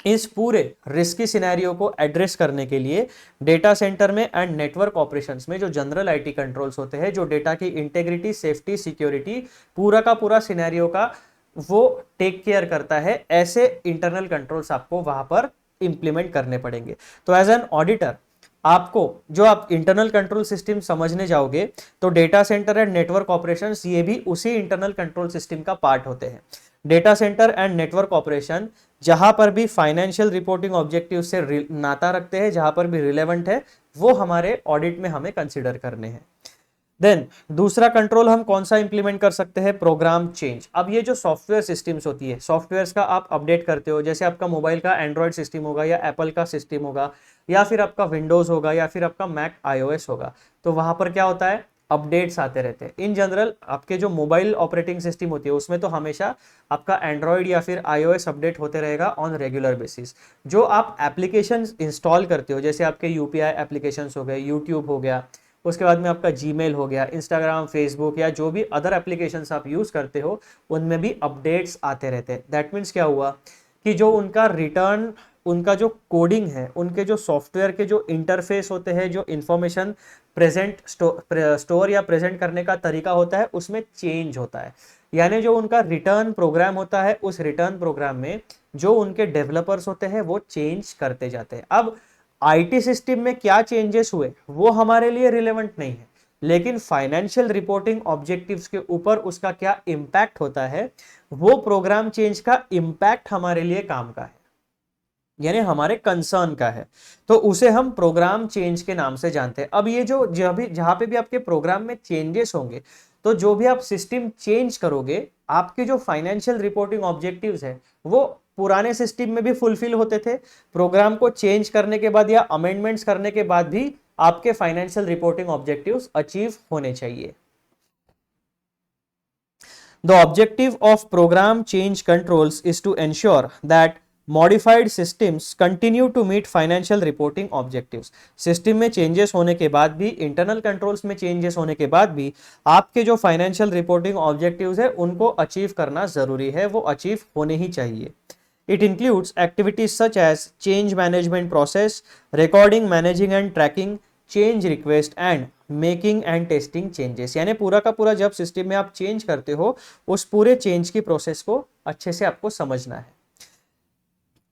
इस पूरे रिस्की सिनेरियो को एड्रेस करने के लिए डेटा सेंटर में एंड नेटवर्क ऑपरेशंस में जो जनरल आईटी कंट्रोल्स होते हैं, जो डेटा की इंटेग्रिटी, सेफ्टी, सिक्योरिटी पूरा का पूरा सिनेरियो का वो टेक केयर करता है, ऐसे इंटरनल कंट्रोल्स आपको वहां पर इंप्लीमेंट करने पड़ेंगे। तो एज एन ऑडिटर आपको जो आप इंटरनल कंट्रोल सिस्टम समझने जाओगे तो data centre and network operations ये भी उसी इंटरनल कंट्रोल सिस्टम का पार्ट होते हैं। Data centre and network operation जहां पर भी फाइनेंशियल रिपोर्टिंग ऑब्जेक्टिव से नाता रखते हैं, जहां पर भी रिलेवेंट है, वो हमारे ऑडिट में हमें कंसिडर करने हैं। देन दूसरा कंट्रोल हम कौन सा इंप्लीमेंट कर सकते हैं? Program change. अब ये जो सॉफ्टवेयर सिस्टम्स होती है, सॉफ्टवेयर्स का आप अपडेट करते हो, जैसे आपका मोबाइल का एंड्रॉयड सिस्टम होगा या एप्पल का सिस्टम होगा या फिर आपका विंडोज होगा या फिर आपका मैक iOS होगा, तो वहां पर क्या होता है, अपडेट्स आते रहते हैं। इन जनरल आपके जो मोबाइल ऑपरेटिंग सिस्टम होती है उसमें तो हमेशा आपका एंड्रॉयड या फिर iOS अपडेट होते रहेगा ऑन रेगुलर बेसिस। जो आप एप्लीकेशन इंस्टॉल करते हो, जैसे आपके यूपीआई एप्लीकेशंस हो गए, यूट्यूब हो गया, उसके बाद में आपका जीमेल हो गया, इंस्टाग्राम, फेसबुक या जो भी अदर एप्लीकेशंस आप यूज करते हो उनमें भी अपडेट्स आते रहते हैं। दैट मीन्स क्या हुआ कि जो उनका रिटर्न, उनका जो कोडिंग है, उनके जो सॉफ्टवेयर के जो इंटरफेस होते हैं, जो इंफॉर्मेशन प्रेजेंट स्टोर या प्रेजेंट करने का तरीका होता है उसमें चेंज होता है। यानी जो उनका रिटर्न प्रोग्राम होता है उस रिटर्न प्रोग्राम में जो उनके डेवलपर्स होते हैं वो चेंज करते जाते हैं। अब आईटी सिस्टम में क्या चेंजेस हुए वो हमारे लिए रिलेवेंट नहीं है, लेकिन फाइनेंशियल रिपोर्टिंग ऑब्जेक्टिव्स के ऊपर उसका क्या इंपैक्ट होता है, वो प्रोग्राम चेंज का इंपैक्ट हमारे लिए काम का है, यानी हमारे कंसर्न का है। तो उसे हम प्रोग्राम चेंज के नाम से जानते हैं। अब ये जो जहां पे भी आपके प्रोग्राम में चेंजेस होंगे, तो जो भी आप सिस्टम चेंज करोगे, आपके जो फाइनेंशियल रिपोर्टिंग ऑब्जेक्टिव्स है वो पुराने सिस्टम में भी फुलफिल होते थे। प्रोग्राम को चेंज करने के बाद या अमेंडमेंट्स करने के बाद भी आपके फाइनेंशियल रिपोर्टिंग ऑब्जेक्टिव्स अचीव होने चाहिए। The objective of program change controls is to ensure that modified systems continue to meet financial reporting objectives। System में चेंजेस होने के बाद भी, इंटरनल कंट्रोल्स में चेंजेस होने के बाद भी आपके जो फाइनेंशियल रिपोर्टिंग ऑब्जेक्टिव्स है उनको अचीव करना जरूरी है, वो अचीव होने ही चाहिए। It includes activities such as change management process, recording, managing and tracking change request and making and testing changes. यानी पूरा का पूरा जब सिस्टम में आप चेंज करते हो उस पूरे चेंज की प्रोसेस को अच्छे से आपको समझना है।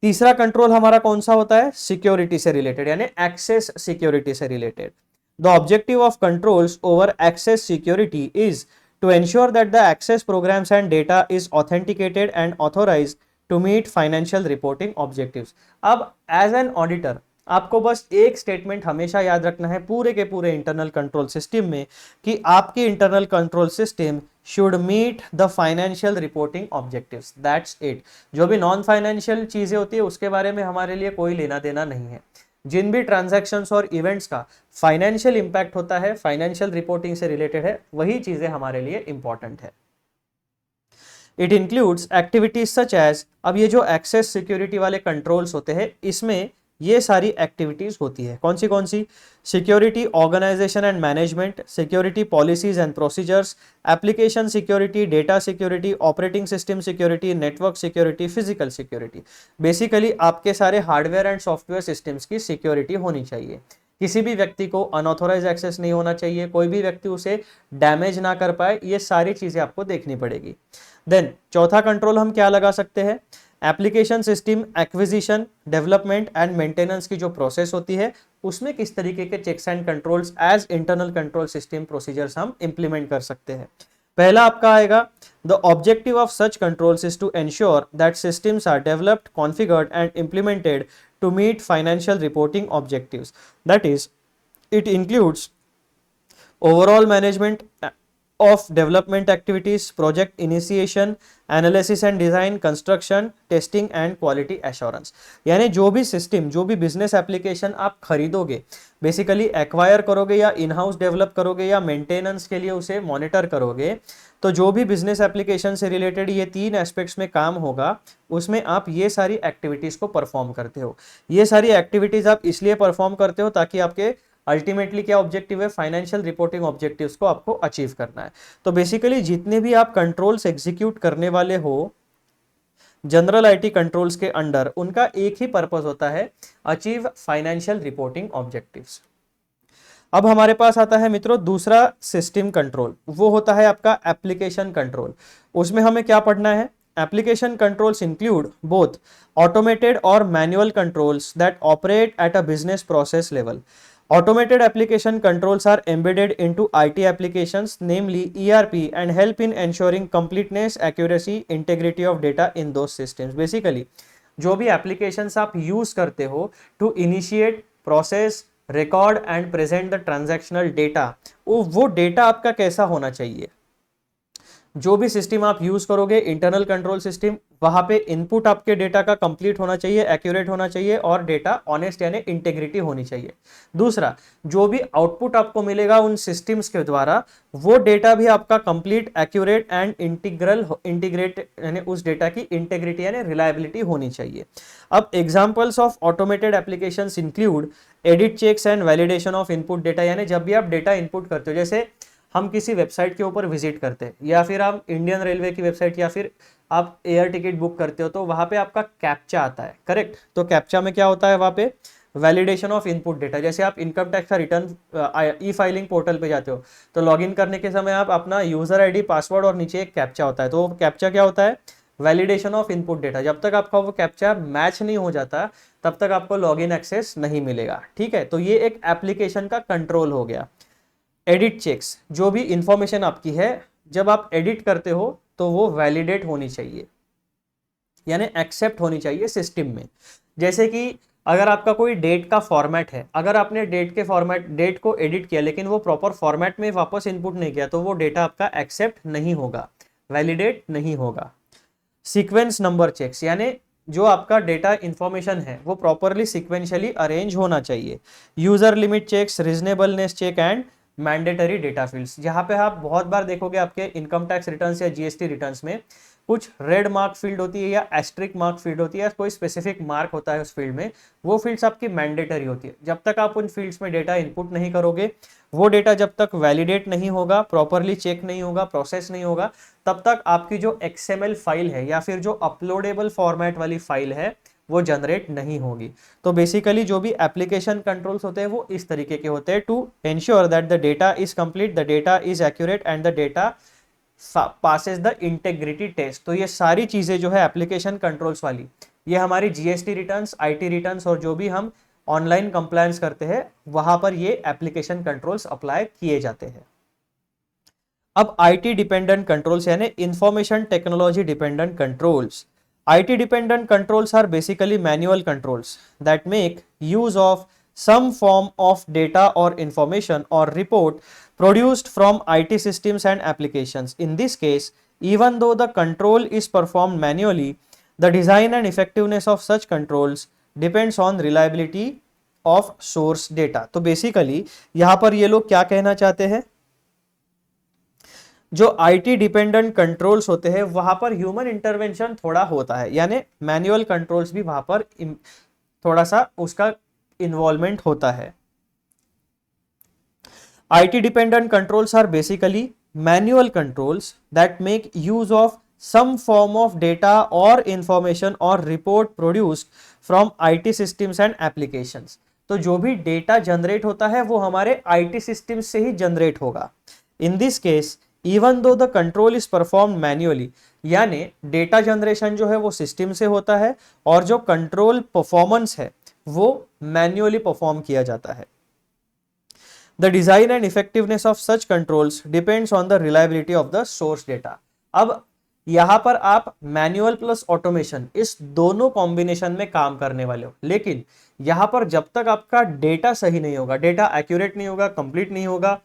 तीसरा कंट्रोल हमारा कौन सा होता है? सिक्योरिटी से रिलेटेड, यानी एक्सेस सिक्योरिटी से related. The objective of controls over access security is to ensure that the access programs and data is authenticated and authorised to meet financial reporting objectives. अब एज एन ऑडिटर आपको बस एक स्टेटमेंट हमेशा याद रखना है पूरे के पूरे इंटरनल कंट्रोल सिस्टम में कि आपकी internal control system should meet the financial reporting objectives. That's it. जो भी नॉन फाइनेंशियल चीजें होती है उसके बारे में हमारे लिए कोई लेना देना नहीं है। जिन भी ट्रांजैक्शंस और इवेंट्स का फाइनेंशियल इंपैक्ट होता है, फाइनेंशियल रिपोर्टिंग से रिलेटेड है, वही चीजें हमारे लिए इंपॉर्टेंट है। It includes activities such as, अब ये जो एक्सेस सिक्योरिटी वाले कंट्रोल्स होते हैं इसमें ये सारी एक्टिविटीज होती है। कौन सी? Security organisation and management, security policies and procedures, application security, data security, operating system security, network security, physical security. Basically आपके सारे हार्डवेयर एंड सॉफ्टवेयर सिस्टम्स की सिक्योरिटी होनी चाहिए। किसी भी व्यक्ति को अनऑथोराइज एक्सेस नहीं होना चाहिए, कोई भी व्यक्ति उसे डैमेज ना कर पाए, ये सारी चीजें आपको देखनी पड़ेगी। देन चौथा कंट्रोल हम क्या लगा सकते हैं? Application system acquisition, development and maintenance की जो प्रोसेस होती है उसमें किस तरीके के checks and controls as internal control system procedures हम इंप्लीमेंट कर सकते हैं। पहला आपका आएगा, the objective of such controls is to ensure that systems are developed, configured and implemented to meet financial reporting objectives. That is, it includes overall management of development activities, project initiation, analysis and design, construction, testing and quality assurance। यानी जो भी सिस्टम, जो भी बिजनेस एप्लीकेशन आप खरीदोगे, बेसिकली एक्वायर करोगे या इन हाउस डेवलप करोगे या मेंटेनेंस के लिए उसे मॉनिटर करोगे, तो जो भी बिजनेस एप्लीकेशन से रिलेटेड ये 3 एस्पेक्ट्स में काम होगा, उसमें आप ये सारी एक्टिविटीज को परफॉर्म करते हो। ये सारी एक्टिविटीज आप इसलिए परफॉर्म करते हो ताकि आपके अल्टीमेटली क्या ऑब्जेक्टिव है, फाइनेंशियल रिपोर्टिंग ऑब्जेक्टिव्स को आपको अचीव करना है। तो बेसिकली जितने भी आप कंट्रोल्स एग्जीक्यूट करने वाले हो जनरल आईटी कंट्रोल्स के अंडर, उनका एक ही पर्पस होता है, अचीव फाइनेंशियल रिपोर्टिंग ऑब्जेक्टिव्स। अब हमारे पास आता है मित्रों दूसरा सिस्टम कंट्रोल, वो होता है आपका एप्लीकेशन कंट्रोल। उसमें हमें क्या पढ़ना है, application controls include both automated और manual controls that operate at a business process level. Automated application controls are embedded into IT applications, namely ERP, and help in ensuring completeness, accuracy, integrity of data in those systems। Basically, जो भी applications आप use करते हो to initiate, process, record and present the transactional data, वो data आपका कैसा होना चाहिए। जो भी सिस्टम आप यूज करोगे इंटरनल कंट्रोल सिस्टम, वहां पे इनपुट आपके डेटा का कंप्लीट होना चाहिए, एक्यूरेट होना चाहिए और डेटा ऑनेस्ट यानी इंटेग्रिटी होनी चाहिए। दूसरा, जो भी आउटपुट आपको मिलेगा उन सिस्टम्स के द्वारा, वो डेटा भी आपका कंप्लीट, एक्यूरेट एंड इंटीग्रेट यानी उस डेटा की इंटेग्रिटी यानी रिलायबिलिटी होनी चाहिए। अब examples of automated applications include edit checks and validation of input data, यानी जब भी आप डेटा इनपुट करते हो, जैसे हम किसी वेबसाइट के ऊपर विजिट करते हैं या फिर आप इंडियन रेलवे की वेबसाइट या फिर आप एयर टिकट बुक करते हो, तो वहां पे आपका कैप्चा आता है, करेक्ट। तो कैप्चा में क्या होता है, वहां पे वैलिडेशन ऑफ इनपुट डेटा। जैसे आप इनकम टैक्स का रिटर्न ई फाइलिंग पोर्टल पे जाते हो, तो लॉगिन करने के समय आप अपना यूजर आईडी, पासवर्ड और नीचे एक कैप्चा होता है, तो कैप्चा क्या होता है, वैलिडेशन ऑफ इनपुट डेटा। जब तक आपका वो कैप्चा मैच नहीं हो जाता तब तक आपको लॉगिन एक्सेस नहीं मिलेगा, ठीक है। तो ये एक एप्लीकेशन का कंट्रोल हो गया। एडिट चेक्स, जो भी इंफॉर्मेशन आपकी है जब आप एडिट करते हो तो वो वैलिडेट होनी चाहिए यानी एक्सेप्ट होनी चाहिए सिस्टम में। जैसे कि अगर आपका कोई डेट का फॉर्मेट है, अगर आपने डेट को एडिट किया लेकिन वो प्रॉपर फॉर्मेट में वापस इनपुट नहीं किया, तो वो डेटा आपका एक्सेप्ट नहीं होगा, वैलिडेट नहीं होगा। सीक्वेंस नंबर चेक्स, यानी जो आपका डेटा इंफॉर्मेशन है वो प्रॉपरली सीक्वेंशियली अरेंज होना चाहिए। User limit checks, reasonableness check and mandatory data fields, जहां पे आप बहुत बार देखोगे आपके इनकम टैक्स रिटर्न्स या जीएसटी रिटर्न्स में कुछ रेड मार्क फील्ड होती है या एस्ट्रिक मार्क फील्ड होती है या कोई स्पेसिफिक मार्क होता है उस फील्ड में, वो फील्ड्स आपकी मैंडेटरी होती है। जब तक आप उन फील्ड्स में डेटा इनपुट नहीं करोगे, वो डेटा जब तक वैलिडेट नहीं होगा, प्रॉपरली चेक नहीं होगा, प्रोसेस नहीं होगा, तब तक आपकी जो XML फाइल है या फिर जो अपलोडेबल फॉर्मेट वाली फाइल है वो जनरेट नहीं होगी। तो बेसिकली जो भी एप्लीकेशन कंट्रोल्स होते हैं वो इस तरीके के होते हैं, to ensure that the data is complete, the data is accurate and the data passes the integrity test. तो ये सारी चीजें जो है एप्लीकेशन कंट्रोल्स वाली, ये हमारी जीएसटी रिटर्न्स, आईटी रिटर्न्स और जो भी हम ऑनलाइन कंप्लायंस करते हैं वहां पर ये एप्लीकेशन कंट्रोल्स अप्लाई किए जाते हैं। अब आईटी डिपेंडेंट कंट्रोल्स यानी information technology dependent controls. IT dependent controls are basically manual controls that make use of some form of data or information or report produced from IT systems and applications. In this case, even though the control is performed manually, the design and effectiveness of such controls depends on reliability of source data. तो basically यहाँ पर ये लोग क्या कहना चाहते हैं, जो आईटी डिपेंडेंट कंट्रोल्स होते हैं वहां पर ह्यूमन इंटरवेंशन थोड़ा होता है, यानी मैनुअल कंट्रोल्स भी वहां पर थोड़ा सा उसका इन्वॉल्वमेंट होता है। IT dependent controls are basically manual controls that make use of some form of data or information or report produced from IT systems and applications। तो जो भी डेटा जनरेट होता है वो हमारे IT सिस्टम से ही जनरेट होगा। In this case, even though the control is perform manually, यानी डेटा जनरेशन जो है वो सिस्टम से होता है और जो कंट्रोल परफॉर्मेंस है वो मैन्युअली परफॉर्म किया जाता है। The design and effectiveness of such controls depends on the reliability of the source data. अब यहां पर आप मैनुअल प्लस ऑटोमेशन इस दोनों कॉम्बिनेशन में काम करने वाले हो, लेकिन यहां पर जब तक आपका डेटा सही नहीं होगा, डेटा एक्यूरेट नहीं होगा, कंप्लीट नहीं होगा,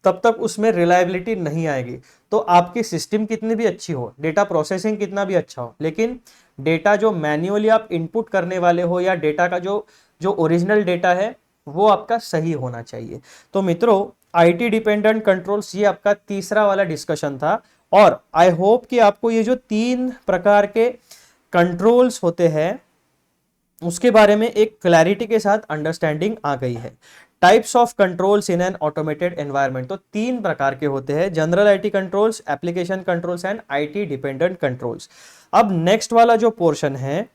तब तक उसमें रिलायबिलिटी नहीं आएगी। तो आपकी सिस्टम कितनी भी अच्छी हो, डेटा प्रोसेसिंग कितना भी अच्छा हो, लेकिन डेटा जो मैन्युअली आप इनपुट करने वाले हो या डेटा का जो जो ओरिजिनल डेटा है वो आपका सही होना चाहिए। तो मित्रों, आईटी डिपेंडेंट कंट्रोल्स ये आपका तीसरा वाला डिस्कशन था, और आई होप कि आपको ये जो 3 प्रकार के कंट्रोल्स होते हैं उसके बारे में एक क्लैरिटी के साथ अंडरस्टैंडिंग आ गई है। Types of controls in an automated environment, तो 3 प्रकार के होते हैं, general IT controls, application controls and IT dependent controls. अब नेक्स्ट वाला जो पोर्शन है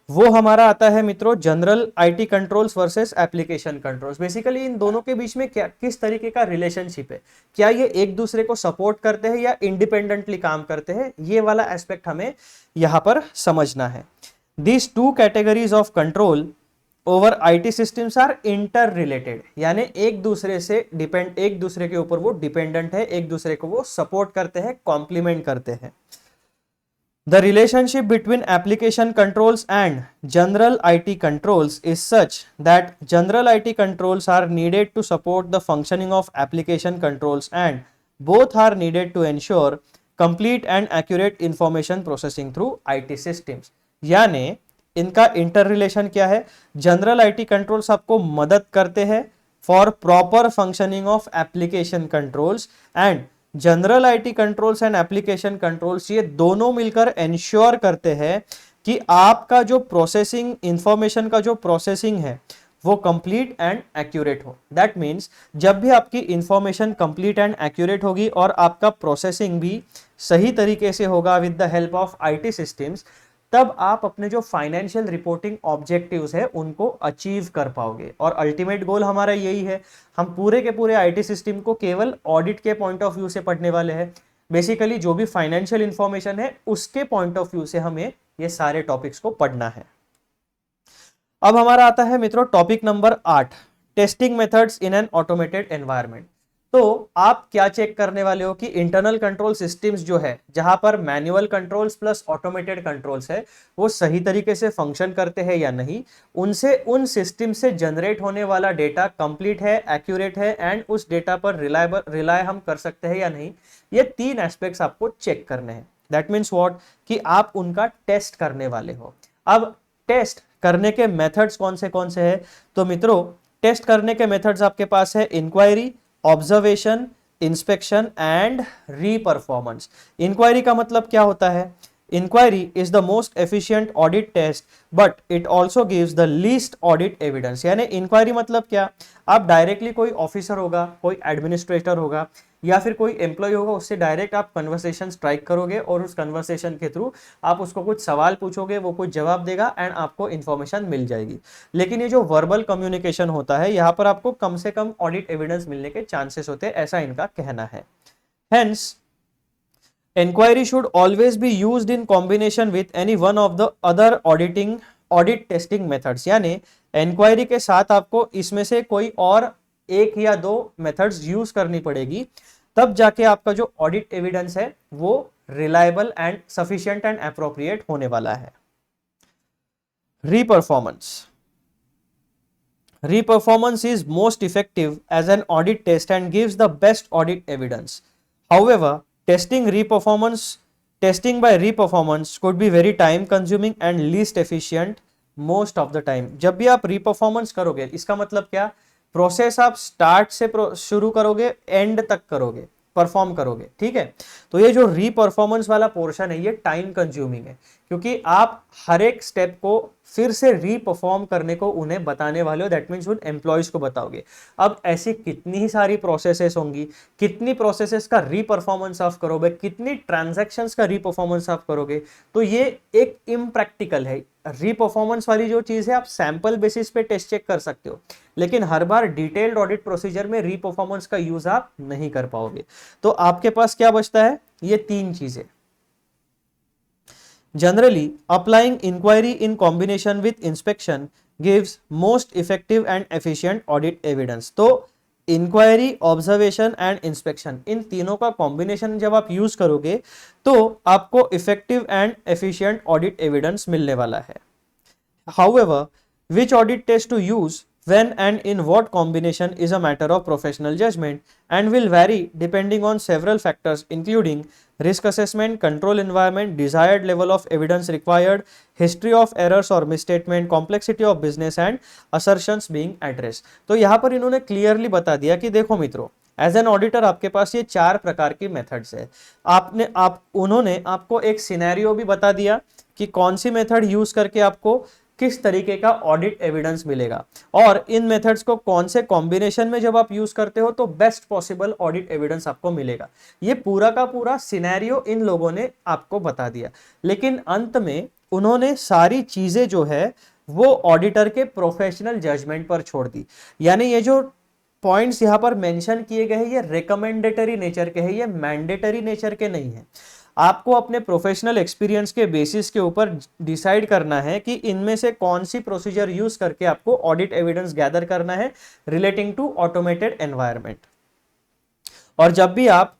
वो हमारा आता है मित्रों general IT controls versus application controls. Basically इन दोनों के बीच में क्या किस तरीके का रिलेशनशिप है, क्या ये एक दूसरे को सपोर्ट करते हैं या इंडिपेंडेंटली काम करते हैं, ये वाला एस्पेक्ट हमें यहां पर समझना है। These two categories of control over IT systems are interrelated, यानी एक दूसरे के ऊपर वो डिपेंडेंट है, एक दूसरे को वो सपोर्ट करते हैं, कॉम्प्लीमेंट करते हैं। The relationship between application controls and general IT controls is such that general IT controls are needed to support the functioning of application controls, and both are needed to ensure complete and accurate information processing through IT systems। यानी इनका इंटर रिलेशन क्या है, जनरल आईटी कंट्रोल्स आपको मदद करते हैं for proper functioning of application controls, and general IT controls and application controls ये दोनों मिलकर एंश्योर करते हैं कि आपका जो प्रोसेसिंग इंफॉर्मेशन का जो प्रोसेसिंग है वो कंप्लीट एंड एक्यूरेट हो। दैट मीन्स जब भी आपकी इंफॉर्मेशन कंप्लीट एंड एक्यूरेट होगी और आपका प्रोसेसिंग भी सही तरीके से होगा with the help of IT systems, तब आप अपने जो फाइनेंशियल रिपोर्टिंग ऑब्जेक्टिव्स है उनको अचीव कर पाओगे। और अल्टीमेट गोल हमारा यही है, हम पूरे के पूरे आईटी सिस्टम को केवल ऑडिट के पॉइंट ऑफ व्यू से पढ़ने वाले हैं। बेसिकली जो भी फाइनेंशियल इंफॉर्मेशन है उसके पॉइंट ऑफ व्यू से हमें ये सारे टॉपिक्स को पढ़ना है। अब हमारा आता है मित्रों topic number 8, testing methods in an automated environment. तो आप क्या चेक करने वाले हो कि इंटरनल कंट्रोल सिस्टम्स जो है, जहां पर manual controls plus automated controls है, वो सही तरीके से फंक्शन करते हैं या नहीं, उनसे उन सिस्टम से जनरेट होने वाला डेटा कंप्लीट है, एक्यूरेट है, एंड उस डेटा पर रिलाय हम कर सकते हैं या नहीं। ये 3 एस्पेक्ट्स आपको चेक करने हैं। दैट मीन्स व्हाट, कि आप उनका टेस्ट करने वाले हो। अब टेस्ट करने के मेथड्स कौन से हैं, तो मित्रों टेस्ट करने के मेथड्स आपके पास है inquiry, observation, inspection and reperformance. Inquiry का मतलब क्या होता है, inquiry is the most efficient audit test but it also gives the least audit evidence. यानी इंक्वायरी मतलब क्या, आप डायरेक्टली कोई ऑफिसर होगा, कोई एडमिनिस्ट्रेटर होगा या फिर कोई एम्प्लॉय होगा, उससे डायरेक्ट आप कन्वर्सेशन स्ट्राइक करोगे और उस कन्वर्सेशन के थ्रू आप उसको कुछ सवाल पूछोगे, वो कुछ जवाब देगा एंड आपको इंफॉर्मेशन मिल जाएगी। लेकिन ये जो वर्बल कम्युनिकेशन होता है, यहाँ पर आपको कम से कम ऑडिट एविडेंस मिलने के चांसेस होते हैं, ऐसा इनका कहना है। Hence enquiry should always be used in combination with any one of the other audit testing methods। यानी enquiry के साथ आपको इसमें से कोई और 1 या 2 मेथड्स यूज करनी पड़ेगी, तब जाके आपका जो ऑडिट एविडेंस है वो reliable and sufficient and appropriate होने वाला है। Reperformance is most effective as an audit test and gives the best audit evidence. However, testing by reperformance could be very time consuming and least efficient most of the time। जब भी आप reperformance करोगे, इसका मतलब क्या, प्रोसेस आप स्टार्ट से शुरू करोगे, एंड तक करोगे, परफॉर्म करोगे, ठीक है। तो ये जो रीपरफॉर्मेंस वाला पोर्शन है ये टाइम कंज्यूमिंग है, क्योंकि आप हर एक स्टेप को फिर से रीपरफॉर्म करने को उन्हें बताने वाले हो, दैट मीन्स उन एम्प्लॉयज को बताओगे। अब ऐसी कितनी ही सारी प्रोसेसेस होंगी, कितनी प्रोसेसेस का रीपरफॉर्मेंस आप करोगे, कितनी ट्रांजैक्शंस का रीपरफॉर्मेंस आप करोगे, तो ये एक इम्प्रैक्टिकल है। रीपरफॉर्मेंस वाली जो चीज है आप सैंपल बेसिस पे टेस्ट चेक कर सकते हो, लेकिन हर बार डिटेल्ड ऑडिट प्रोसीजर में रीपरफॉर्मेंस का यूज आप नहीं कर पाओगे। तो आपके पास क्या बचता है, ये तीन चीजें। Generally, applying inquiry in combination with inspection gives most effective and efficient audit evidence. तो इंक्वायरी, ऑब्जर्वेशन एंड इंस्पेक्शन, इन तीनों का कॉम्बिनेशन जब आप यूज करोगे तो आपको effective and efficient audit evidence मिलने वाला है। However, which audit test to use, when and in what combination is a matter of professional judgment and will vary depending on several factors including risk assessment, control environment, desired level of evidence required, history of errors or misstatement, complexity of business and assertions being addressed। तो यहाँ पर इन्होंने क्लियरली बता दिया कि देखो मित्रों, एज एन ऑडिटर आपके पास ये चार प्रकार की मेथड्स है। उन्होंने आपको एक सिनेरियो भी बता दिया कि कौन सी मेथड यूज करके आपको किस तरीके का ऑडिट एविडेंस मिलेगा, और इन मेथड्स को कौन से कॉम्बिनेशन में जब आप यूज करते हो तो बेस्ट पॉसिबल ऑडिट एविडेंस आपको मिलेगा। ये पूरा का पूरा सिनेरियो इन लोगों ने आपको बता दिया, लेकिन अंत में उन्होंने सारी चीजें जो है वो ऑडिटर के प्रोफेशनल जजमेंट पर छोड़ दी। यानी ये जो पॉइंट्स यहां पर मेंशन किए गए हैं ये रिकमेंडेटरी नेचर के हैं, ये मैंडेटरी नेचर के नहीं है। आपको अपने प्रोफेशनल एक्सपीरियंस के बेसिस के ऊपर डिसाइड करना है कि इनमें से कौन सी प्रोसीजर यूज करके आपको ऑडिट एविडेंस गैदर करना है रिलेटिंग टू ऑटोमेटेड एनवायरनमेंट। और जब भी आप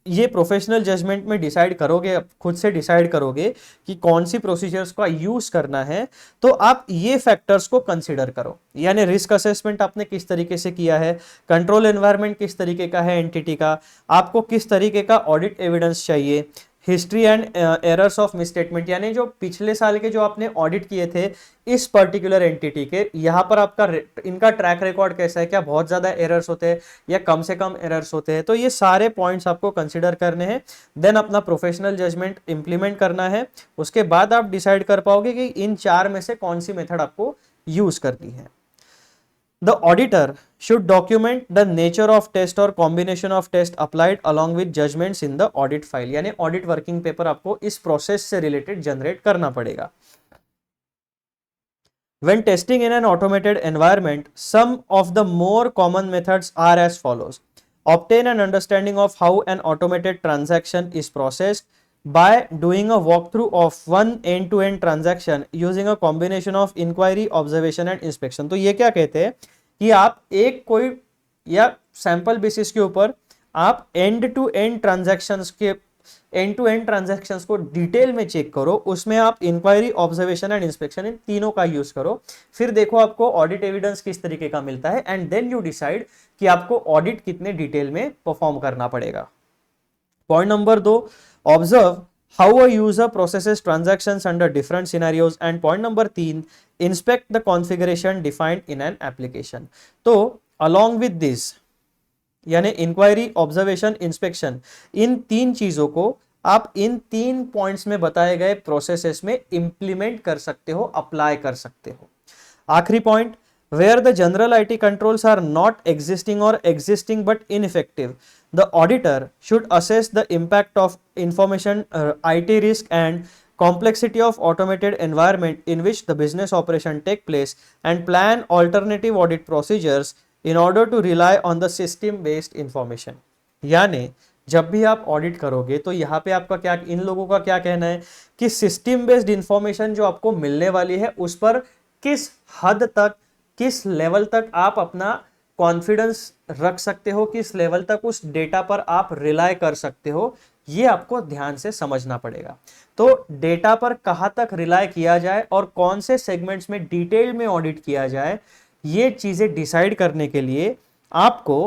ये प्रोफेशनल जजमेंट में डिसाइड करोगे, खुद से डिसाइड करोगे कि कौन सी प्रोसीजर्स का यूज करना है, तो आप ये फैक्टर्स को कंसीडर करो। यानी रिस्क असेसमेंट आपने किस तरीके से किया है, कंट्रोल एनवायरनमेंट किस तरीके का है एंटिटी का, आपको किस तरीके का ऑडिट एविडेंस चाहिए, history and errors of misstatement, यानी जो पिछले साल के जो आपने ऑडिट किए थे इस पर्टिकुलर एंटिटी के, यहाँ पर आपका इनका ट्रैक रिकॉर्ड कैसा है, क्या बहुत ज्यादा एरर्स होते हैं या कम से कम एरर्स होते हैं। तो ये सारे पॉइंट्स आपको कंसिडर करने हैं, देन अपना प्रोफेशनल जजमेंट इंप्लीमेंट करना है। उसके बाद आप डिसाइड कर पाओगे कि इन चार में से कौन सी मेथड आपको यूज करनी है। The auditor should document the nature of test or combination of test applied along with judgments in the audit file। यानी ऑडिट वर्किंग पेपर आपको इस प्रोसेस से रिलेटेड जनरेट करना पड़ेगा। When testing in an automated environment, some of the more common methods are as follows. Obtain an understanding of how an automated transaction is processed by doing a walkthrough of one end-to-end transaction using a combination of inquiry, observation and inspection। तो ये क्या कहते हैं कि आप एक कोई या सैंपल बेसिस के ऊपर आप एंड टू एंड ट्रांजैक्शंस को डिटेल में चेक करो, उसमें आप इंक्वायरी, ऑब्जर्वेशन एंड इंस्पेक्शन इन तीनों का यूज करो, फिर देखो आपको ऑडिट एविडेंस किस तरीके का मिलता है, एंड देन यू डिसाइड कि आपको ऑडिट कितने डिटेल में परफॉर्म करना पड़ेगा। Point number 2, observe how a user processes transactions under different scenarios, and point number 3, inspect the configuration defined in an application। तो along with this यानी इंक्वायरी, ऑब्जर्वेशन, इंस्पेक्शन, इन तीन चीजों को आप इन तीन पॉइंट्स में बताए गए प्रोसेसेस में इंप्लीमेंट कर सकते हो, अप्लाई कर सकते हो। आखिरी point, where the general IT controls are not existing or existing but ineffective, the auditor should assess the impact of information IT risk and complexity of automated environment in which the business operation take place and plan alternative audit procedures in order to rely on the system based information। यानी जब भी आप ऑडिट करोगे तो यहाँ पे आपका क्या, इन लोगों का क्या कहना है कि सिस्टम बेस्ड इंफॉर्मेशन जो आपको मिलने वाली है उस पर किस हद तक, किस लेवल तक आप अपना कॉन्फिडेंस रख सकते हो, किस लेवल तक उस डेटा पर आप रिलाय कर सकते हो, ये आपको ध्यान से समझना पड़ेगा। तो डेटा पर कहां तक रिलाय किया जाए और कौन से सेगमेंट्स में डिटेल में ऑडिट किया जाए, ये चीजें डिसाइड करने के लिए आपको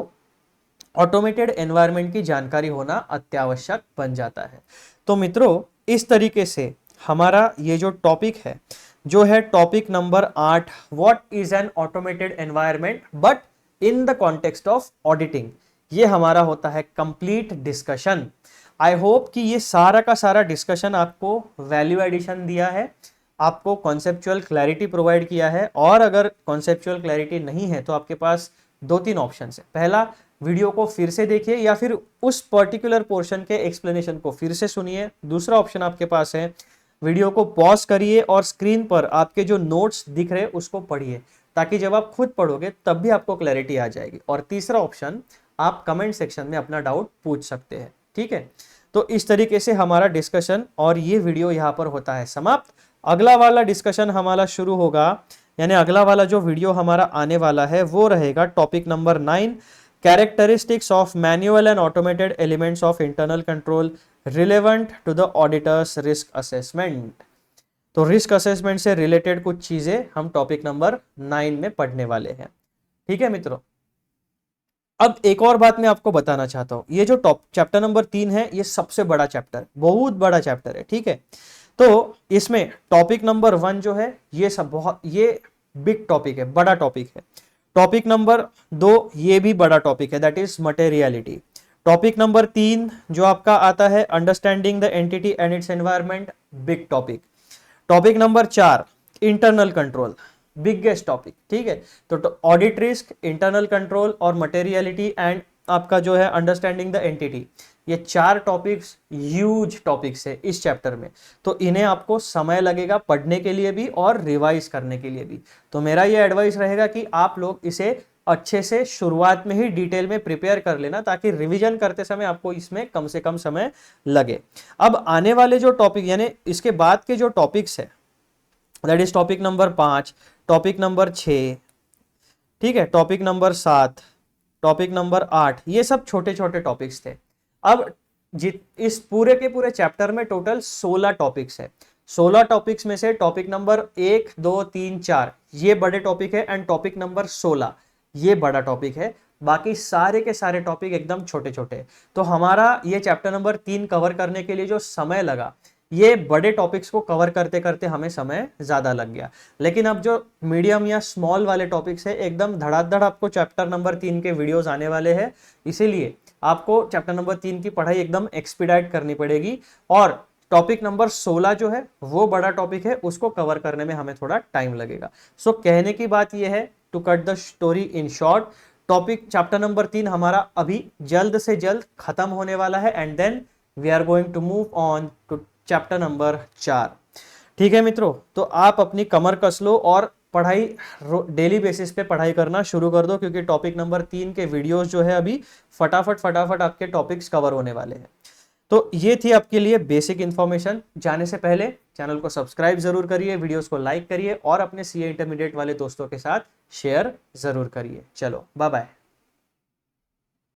ऑटोमेटेड एनवायरनमेंट की जानकारी होना अत्यावश्यक बन जाता है। तो मित्रों, इस तरीके से हमारा ये जो टॉपिक है जो है topic number 8, what is an automated environment but in the context of auditing, ये हमारा होता है कंप्लीट डिस्कशन। आई होप कि ये सारा का सारा डिस्कशन आपको वैल्यू एडिशन दिया है, आपको कॉन्सेप्चुअल क्लैरिटी प्रोवाइड किया है। और अगर कॉन्सेप्चुअल क्लैरिटी नहीं है तो आपके पास 2-3 ऑप्शन है। पहला, वीडियो को फिर से देखिए या फिर उस पर्टिकुलर पोर्शन के एक्सप्लेनेशन को फिर से सुनिए। दूसरा ऑप्शन आपके पास है, वीडियो को पॉज करिए और स्क्रीन पर आपके जो नोट्स दिख रहे उसको पढ़िए, ताकि जब आप खुद पढ़ोगे तब भी आपको क्लैरिटी आ जाएगी। और तीसरा ऑप्शन, आप कमेंट सेक्शन में अपना डाउट पूछ सकते हैं। ठीक है, तो इस तरीके से हमारा डिस्कशन और ये वीडियो यहाँ पर होता है समाप्त। अगला वाला डिस्कशन हमारा शुरू होगा, यानी अगला वाला जो वीडियो हमारा आने वाला है वो रहेगा topic number 9, characteristics of manual and automated elements of internal control relevant to the auditor's risk assessment. तो रिस्क असेसमेंट से रिलेटेड कुछ चीजें हम टॉपिक नंबर 9 में पढ़ने वाले हैं। ठीक है मित्रों, अब एक और बात मैं आपको बताना चाहता हूं, ये जो चैप्टर नंबर 3 है ये सबसे बड़ा चैप्टर, बहुत बड़ा चैप्टर है। ठीक है, तो इसमें टॉपिक नंबर 1 जो है ये बिग टॉपिक है, बड़ा टॉपिक है। टॉपिक नंबर 2 ये भी बड़ा टॉपिक है, that is materiality. Topic number 3 जो आपका आता है understanding the entity and it's environment, big topic. Topic number 4 internal control, biggest topic. ठीक है, तो ऑडिट रिस्क, इंटरनल कंट्रोल और मटेरियलिटी एंड आपका जो है अंडरस्टैंडिंग द एंटिटी, ये 4 टॉपिक्स ह्यूज टॉपिक्स है इस चैप्टर में। तो इन्हें आपको समय लगेगा पढ़ने के लिए भी और रिवाइज करने के लिए भी। तो मेरा ये एडवाइस रहेगा कि आप लोग इसे अच्छे से शुरुआत में ही डिटेल में प्रिपेयर कर लेना, ताकि रिवीजन करते समय आपको इसमें कम से कम समय लगे। अब आने वाले जो टॉपिक यानी इसके बाद के जो टॉपिक्स है, that is topic number 5, topic number 6, ठीक है, टॉपिक नंबर 7, टॉपिक नंबर 8, ये सब छोटे छोटे टॉपिक्स थे। अब इस पूरे के पूरे चैप्टर में टोटल 16 टॉपिक्स है। 16 टॉपिक्स में से टॉपिक नंबर 1, 2, 3, 4 ये बड़े टॉपिक है एंड टॉपिक नंबर 16 ये बड़ा टॉपिक है। बाकी सारे के सारे टॉपिक एकदम छोटे छोटे। तो हमारा ये चैप्टर नंबर 3 कवर करने के लिए जो समय लगा, ये बड़े टॉपिक्स को कवर करते करते हमें समय ज्यादा लग गया। लेकिन अब जो मीडियम या स्मॉल वाले टॉपिक्स है, एकदम धड़ाधड़ आपको चैप्टर नंबर 3 के वीडियोस आने वाले हैं। इसीलिए आपको चैप्टर नंबर 3 की पढ़ाई एकदम एक्सपीडाइट करनी पड़ेगी। और टॉपिक नंबर 16 जो है वो बड़ा टॉपिक है, उसको कवर करने में हमें थोड़ा टाइम लगेगा। सो कहने की बात यह है, to cut the story in short, topic chapter number 3 हमारा अभी जल्द से जल्द खत्म होने वाला है and then we are going to move on to chapter number 4। ठीक है मित्रों, तो आप अपनी कमर कस लो और पढ़ाई डेली बेसिस पे पढ़ाई करना शुरू कर दो, क्योंकि टॉपिक नंबर 3 के वीडियोस जो है अभी फटाफट आपके टॉपिक्स कवर होने वाले हैं। तो ये थी आपके लिए बेसिक इन्फॉर्मेशन। जाने से पहले चैनल को सब्सक्राइब जरूर करिए, वीडियोस को लाइक करिए और अपने सीए इंटरमीडिएट वाले दोस्तों के साथ शेयर जरूर करिए। चलो बाय बाय।